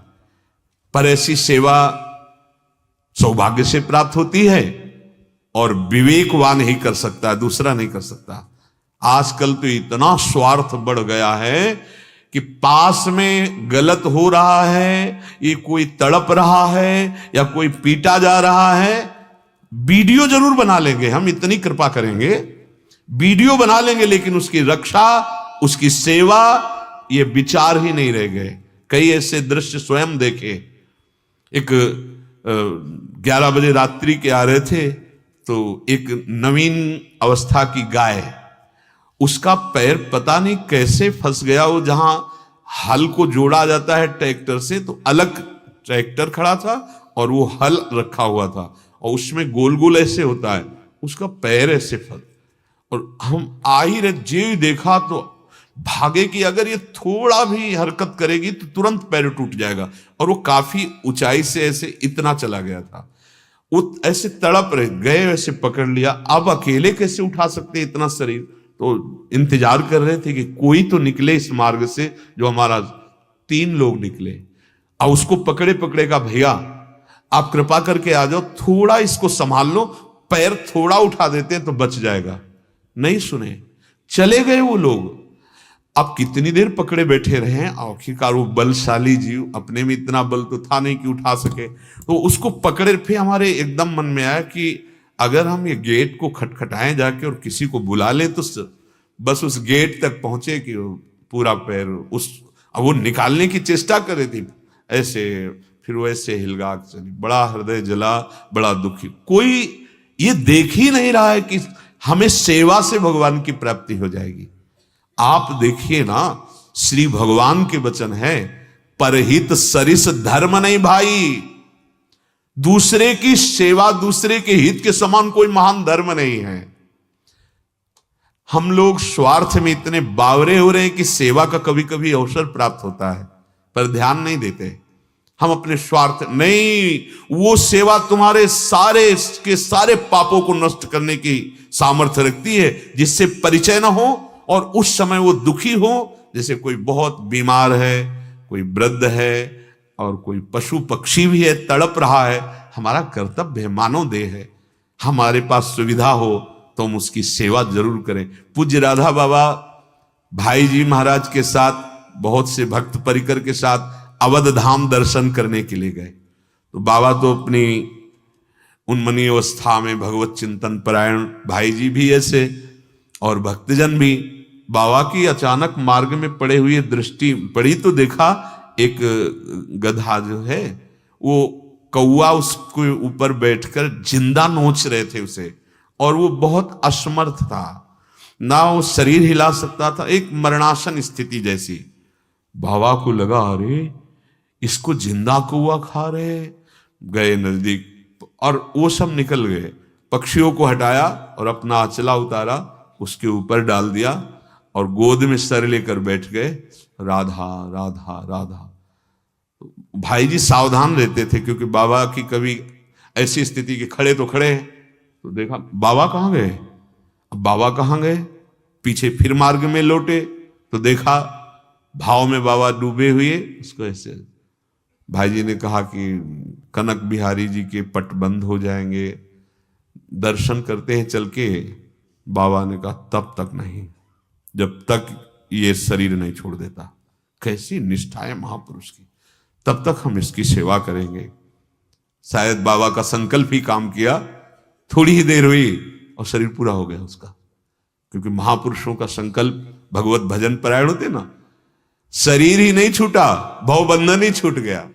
पर ऐसी सेवा सौभाग्य से प्राप्त होती है और विवेकवान ही कर सकता है, दूसरा नहीं कर सकता। आजकल तो इतना स्वार्थ बढ़ गया है कि पास में गलत हो रहा है, ये कोई तड़प रहा है या कोई पीटा जा रहा है, वीडियो जरूर बना लेंगे, हम इतनी कृपा करेंगे, वीडियो बना लेंगे, लेकिन उसकी रक्षा, उसकी सेवा, ये विचार ही नहीं रह गए। कई ऐसे दृश्य स्वयं देखे। एक 11 बजे रात्रि के आ रहे थे तो एक नवीन अवस्था की गाय, उसका पैर पता नहीं कैसे फंस गया, वो जहां हल को जोड़ा जाता है ट्रैक्टर से, तो अलग ट्रैक्टर खड़ा था और वो हल रखा हुआ था और उसमें गोल गोल ऐसे होता है, उसका पैर ऐसे फंस, और हम आ ही रहे, जे देखा तो भागे कि अगर ये थोड़ा भी हरकत करेगी तो तुरंत पैर टूट जाएगा। और वो काफी ऊंचाई से ऐसे इतना चला गया था, वो ऐसे तड़प रहे, गए वैसे पकड़ लिया। अब अकेले कैसे उठा सकते इतना शरीर, तो इंतजार कर रहे थे कि कोई तो निकले इस मार्ग से जो हमारा, 3 लोग निकले और उसको पकड़े पकड़े का, भैया आप कृपा करके आ जाओ, थोड़ा इसको संभाल लो, पैर थोड़ा उठा देते हैं तो बच जाएगा। नहीं सुने, चले गए वो लोग। अब कितनी देर पकड़े बैठे रहे, आखिरकार वो बलशाली जीव, अपने में इतना बल तो था नहीं कि उठा सके, तो उसको पकड़े। फिर हमारे एकदम मन में आया कि अगर हम ये गेट को खटखटाएं जाके और किसी को बुला ले तो बस उस गेट तक पहुंचे कि वो पूरा पैर अब वो निकालने की चेष्टा कर रही थी ऐसे, फिर वो ऐसे हिलगा चली। बड़ा हृदय जला, बड़ा दुखी। कोई ये देख ही नहीं रहा है कि हमें सेवा से भगवान की प्राप्ति हो जाएगी। आप देखिए ना, श्री भगवान के वचन है, परहित सरिस धर्म नहीं भाई। दूसरे की सेवा, दूसरे के हित के समान कोई महान धर्म नहीं है। हम लोग स्वार्थ में इतने बावरे हो रहे हैं कि सेवा का कभी कभी अवसर प्राप्त होता है पर ध्यान नहीं देते। हम अपने स्वार्थ नहीं, वो सेवा तुम्हारे सारे के सारे पापों को नष्ट करने की सामर्थ्य रखती है, जिससे परिचय ना हो और उस समय वो दुखी हो। जैसे कोई बहुत बीमार है, कोई वृद्ध है और कोई पशु पक्षी भी है, तड़प रहा है, हमारा कर्तव्य है, मानव देह है, हमारे पास सुविधा हो तो हम उसकी सेवा जरूर करें। पूज्य राधा बाबा भाई जी महाराज के साथ, बहुत से भक्त परिकर के साथ अवध धाम दर्शन करने के लिए गए। तो बाबा तो अपनी उन्मनी अवस्था में भगवत चिंतन परायण, भाई जी भी ऐसे और भक्तजन भी। बाबा की अचानक मार्ग में पड़े हुए दृष्टि पड़ी तो देखा एक गधा जो है वो कौआ उसके ऊपर बैठकर जिंदा नोच रहे थे उसे, और वो बहुत असमर्थ था, ना वो शरीर हिला सकता था, एक मरणासन स्थिति जैसी। बाबा को लगा अरे इसको जिंदा कौआ खा रहे। गए नजदीक और वो सब निकल गए। पक्षियों को हटाया और अपना आंचला उतारा, उसके ऊपर डाल दिया और गोद में सर लेकर बैठ गए, राधा राधा राधा। भाई जी सावधान रहते थे क्योंकि बाबा की कभी ऐसी स्थिति के खड़े तो खड़े हैं, तो देखा बाबा कहाँ गए। अब बाबा कहाँ गए, पीछे फिर मार्ग में लौटे तो देखा भाव में बाबा डूबे हुए। उसको ऐसे भाई जी ने कहा कि कनक बिहारी जी के पट बंद हो जाएंगे, दर्शन करते हैं चल के। बाबा ने कहा तब तक नहीं, जब तक ये शरीर नहीं छोड़ देता। कैसी निष्ठा है महापुरुष की, तब तक हम इसकी सेवा करेंगे। शायद बाबा का संकल्प ही काम किया, थोड़ी ही देर हुई और शरीर पूरा हो गया उसका, क्योंकि महापुरुषों का संकल्प भगवत भजन परायण होते ना, शरीर ही नहीं छूटा, भवबंधन ही छूट गया।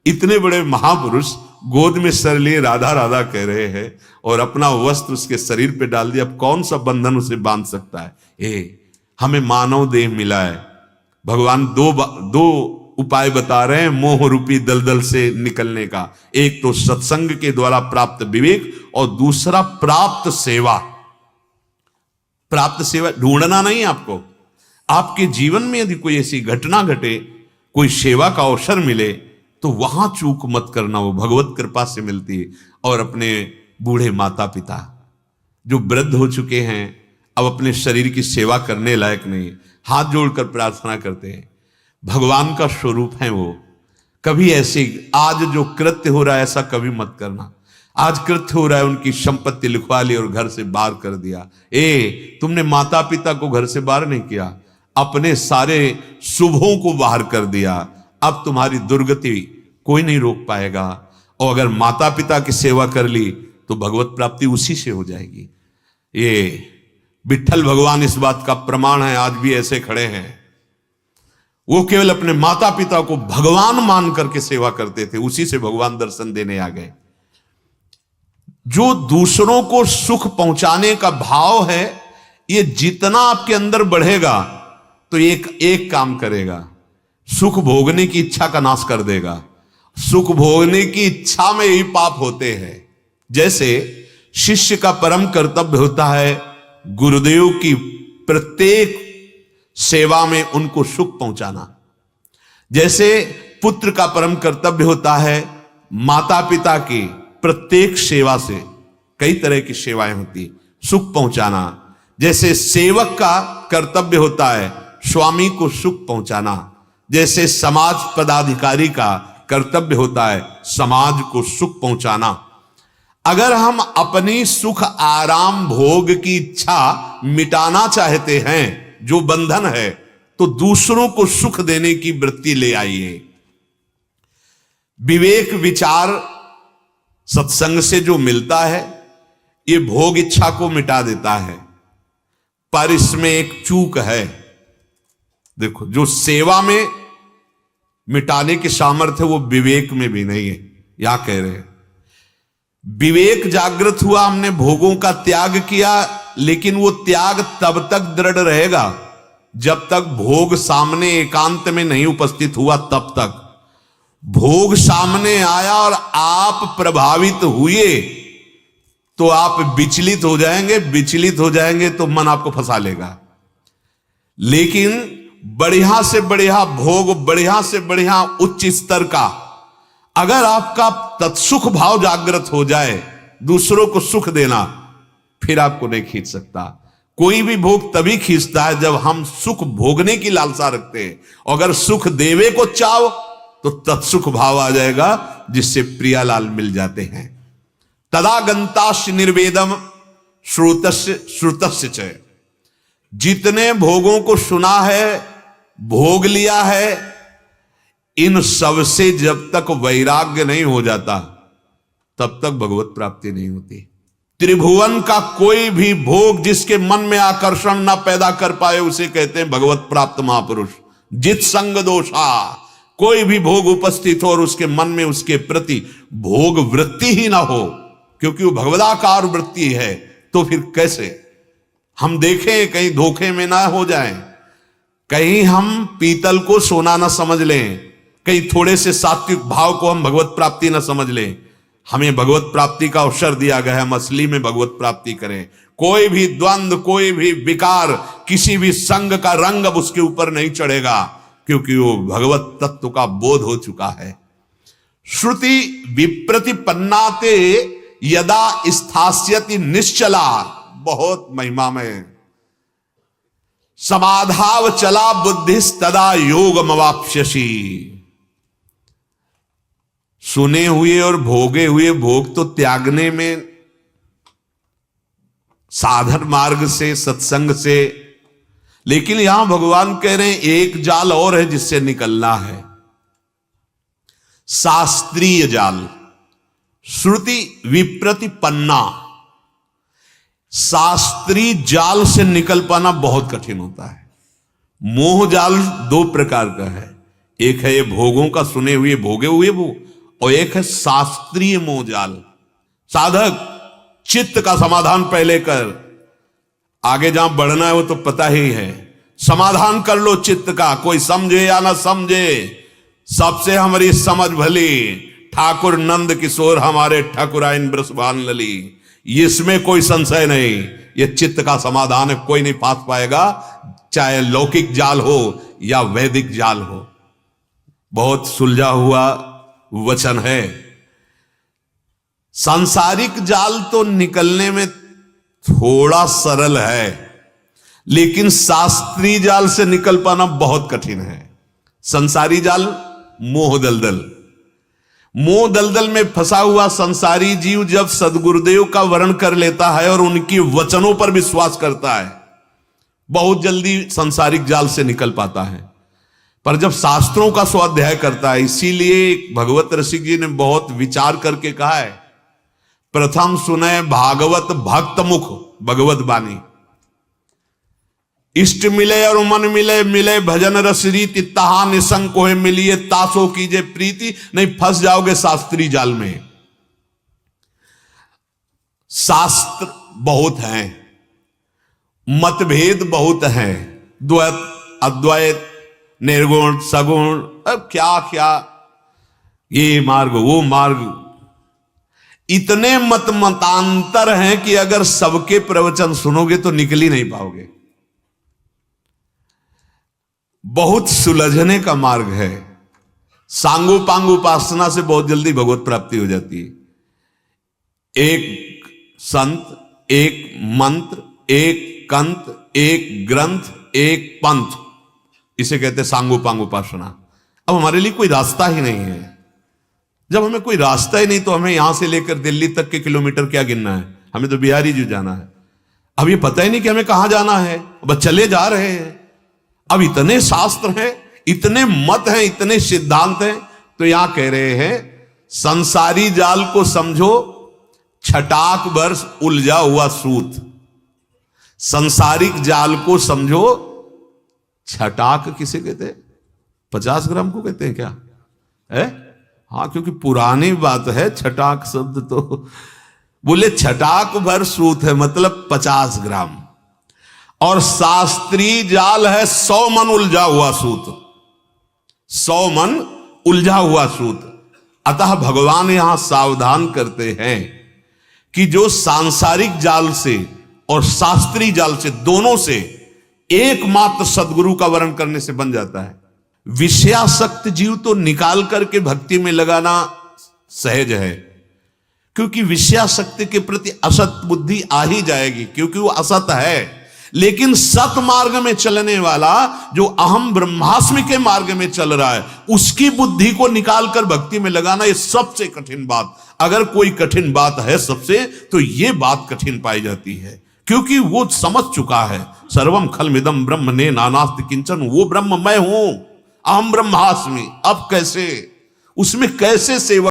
इतने बड़े महापुरुष गोद में सर लिए राधा राधा कह रहे हैं और अपना वस्त्र उसके शरीर पे डाल दिया। अब कौन सा बंधन उसे बांध सकता है। हमें मानव देह मिला है, भगवान दो उपाय बता रहे हैं मोह रूपी दलदल से निकलने का। एक तो सत्संग के द्वारा प्राप्त विवेक और दूसरा प्राप्त सेवा। प्राप्त सेवा ढूंढना नहीं आपको, आपके जीवन में यदि कोई ऐसी घटना घटे, कोई सेवा का अवसर मिले तो वहां चूक मत करना, वो भगवत कृपा से मिलती है। और अपने बूढ़े माता पिता जो वृद्ध हो चुके हैं, अब अपने शरीर की सेवा करने लायक नहीं, हाथ जोड़कर प्रार्थना करते हैं, भगवान का स्वरूप है वो। कभी ऐसे आज जो कृत्य हो रहा है ऐसा कभी मत करना। आज कृत्य हो रहा है, उनकी संपत्ति लिखवा ली और घर से बाहर कर दिया। तुमने माता पिता को घर से बाहर नहीं किया, अपने सारे शुभों को बाहर कर दिया। अब तुम्हारी दुर्गति कोई नहीं रोक पाएगा। और अगर माता पिता की सेवा कर ली तो भगवत प्राप्ति उसी से हो जाएगी। ये विठ्ठल भगवान इस बात का प्रमाण है, आज भी ऐसे खड़े हैं। वो केवल अपने माता पिता को भगवान मान करके सेवा करते थे, उसी से भगवान दर्शन देने आ गए। जो दूसरों को सुख पहुंचाने का भाव है, ये जितना आपके अंदर बढ़ेगा तो एक काम करेगा, सुख भोगने की इच्छा का नाश कर देगा। सुख भोगने की इच्छा में ही पाप होते हैं। जैसे शिष्य का परम कर्तव्य होता है गुरुदेव की प्रत्येक सेवा में उनको सुख पहुंचाना, जैसे पुत्र का परम कर्तव्य होता है माता पिता की प्रत्येक सेवा से, कई तरह की सेवाएं होती, सुख पहुंचाना। जैसे सेवक का कर्तव्य होता है स्वामी को सुख पहुंचाना, जैसे समाज पदाधिकारी का कर्तव्य होता है समाज को सुख पहुंचाना। अगर हम अपनी सुख आराम भोग की इच्छा मिटाना चाहते हैं, जो बंधन है, तो दूसरों को सुख देने की वृत्ति ले आइए। विवेक विचार सत्संग से जो मिलता है ये भोग इच्छा को मिटा देता है, पर इसमें एक चूक है। देखो, जो सेवा में मिटाने की सामर्थ्य वो विवेक में भी नहीं है। या कह रहे हैं विवेक जागृत हुआ, हमने भोगों का त्याग किया, लेकिन वो त्याग तब तक दृढ़ रहेगा जब तक भोग सामने एकांत में नहीं उपस्थित हुआ। तब तक भोग सामने आया और आप प्रभावित हुए तो आप विचलित हो जाएंगे, विचलित हो जाएंगे तो मन आपको फंसा लेगा। लेकिन बढ़िया से बढ़िया भोग, बढ़िया से बढ़िया उच्च स्तर का अगर आपका तत्सुख भाव जागृत हो जाए, दूसरों को सुख देना, फिर आपको नहीं खींच सकता। कोई भी भोग तभी खींचता है जब हम सुख भोगने की लालसा रखते हैं। अगर सुख देवे को चाहो तो तत्सुख भाव आ जाएगा, जिससे प्रियालाल मिल जाते हैं। तदा गंताश्च निर्वेदम श्रुतस्य श्रुतस्य च। जितने भोगों को सुना है, भोग लिया है, इन सब से जब तक वैराग्य नहीं हो जाता तब तक भगवत प्राप्ति नहीं होती। त्रिभुवन का कोई भी भोग जिसके मन में आकर्षण ना पैदा कर पाए उसे कहते हैं भगवत प्राप्त महापुरुष। जित संग दोषा, कोई भी भोग उपस्थित हो और उसके मन में उसके प्रति भोग वृत्ति ही ना हो, क्योंकि वो भगवदाकार वृत्ति है, तो फिर कैसे हम देखें कहीं धोखे में ना हो जाएं, कहीं हम पीतल को सोना ना समझ लें, कहीं थोड़े से सात्विक भाव को हम भगवत प्राप्ति ना समझ लें। हमें भगवत प्राप्ति का अवसर दिया गया है, हम असली में भगवत प्राप्ति करें। कोई भी द्वंद्व, कोई भी विकार, किसी भी संग का रंग अब उसके ऊपर नहीं चढ़ेगा, क्योंकि वो भगवत तत्व का बोध हो चुका है। श्रुति विप्रतिपन्नाते यदा स्थास्यति निश्चला, बहुत महिमा में, समाधाव चला बुद्धिस्तदा योगमवाप्स्यसि। सुने हुए और भोगे हुए भोग तो त्यागने में साधन मार्ग से, सत्संग से, लेकिन यहां भगवान कह रहे हैं एक जाल और है जिससे निकलना है, शास्त्रीय जाल। श्रुति विप्रतिपन्ना, शास्त्रीय जाल से निकल पाना बहुत कठिन होता है। मोह जाल दो प्रकार का है, एक है ये भोगों का सुने हुए भोगे हुए भोग, और एक है शास्त्रीय मोह जाल। साधक चित्त का समाधान पहले कर, आगे जहां बढ़ना है वो तो पता ही है। समाधान कर लो चित्त का, कोई समझे या ना समझे, सबसे हमारी समझ भली। ठाकुर नंद किशोर हमारे ठाकुराइन ब्रसभान लली, इसमें कोई संशय नहीं। ये चित्त का समाधान है, कोई नहीं पास पाएगा, चाहे लौकिक जाल हो या वैदिक जाल हो। बहुत सुलझा हुआ वचन है। सांसारिक जाल तो निकलने में थोड़ा सरल है, लेकिन शास्त्रीय जाल से निकल पाना बहुत कठिन है। संसारी जाल मोह दलदल, मोह दलदल में फंसा हुआ संसारी जीव जब सदगुरुदेव का वर्ण कर लेता है और उनकी वचनों पर विश्वास करता है, बहुत जल्दी संसारिक जाल से निकल पाता है। पर जब शास्त्रों का स्वाध्याय करता है, इसीलिए भगवत रसिक जी ने बहुत विचार करके कहा है, प्रथम सुने भागवत भक्त मुख भगवत बानी। इष्ट मिले और मन मिले, मिले भजन रस रीति, तहा निसंग कोहे मिलिए तासो कीजे प्रीति। नहीं फंस जाओगे शास्त्री जाल में। शास्त्र बहुत हैं, मतभेद बहुत हैं, द्वैत अद्वैत, निर्गुण सगुण, अब क्या क्या, ये मार्ग वो मार्ग, इतने मतांतर हैं कि अगर सबके प्रवचन सुनोगे तो निकल ही नहीं पाओगे। बहुत सुलझने का मार्ग है। सांगो पांग उपासना से बहुत जल्दी भगवत प्राप्ति हो जाती है। एक संत, एक मंत्र, एक कंत, एक ग्रंथ, एक पंथ, इसे कहते सांगोपांग उपासना। अब हमारे लिए कोई रास्ता ही नहीं है। जब हमें कोई रास्ता ही नहीं तो हमें यहां से लेकर दिल्ली तक के किलोमीटर क्या गिनना है? हमें तो बिहारी जी जाना है। अब ये पता ही नहीं कि हमें कहां जाना है, बस चले जा रहे हैं। अब इतने शास्त्र हैं, इतने मत हैं, इतने सिद्धांत हैं, तो यहां कह रहे हैं संसारी जाल को समझो छटाक वर्ष उलझा हुआ सूत। संसारिक जाल को समझो, छटाक किसे कहते हैं? 50 ग्राम को कहते हैं क्या है? हाँ, क्योंकि पुरानी बात है छटाक शब्द, तो बोले छटाक भर सूत है, मतलब 50 ग्राम। और शास्त्रीय जाल है 100 मन उलझा हुआ सूत, 100 मन उलझा हुआ सूत। अतः भगवान यहां सावधान करते हैं कि जो सांसारिक जाल से और शास्त्रीय जाल से, दोनों से एकमात्र सदगुरु का वर्ण करने से बन जाता है। विषयासक्त जीव तो निकाल करके भक्ति में लगाना सहज है, क्योंकि विषयासक्ति के प्रति असत बुद्धि आ ही जाएगी, क्योंकि वो असत है। लेकिन सत मार्ग में चलने वाला, जो अहम ब्रह्मास्मि के मार्ग में चल रहा है, उसकी बुद्धि को निकालकर भक्ति में लगाना, ये सबसे कठिन बात। अगर कोई कठिन बात है सबसे, तो ये बात कठिन पाई जाती है, क्योंकि वो समझ चुका है सर्वम खलमिदम ब्रह्म ने नानास्ति किंचन, वो ब्रह्म मैं हूं, अहम ब्रह्मास्मि। अब कैसे उसमें कैसे सेवा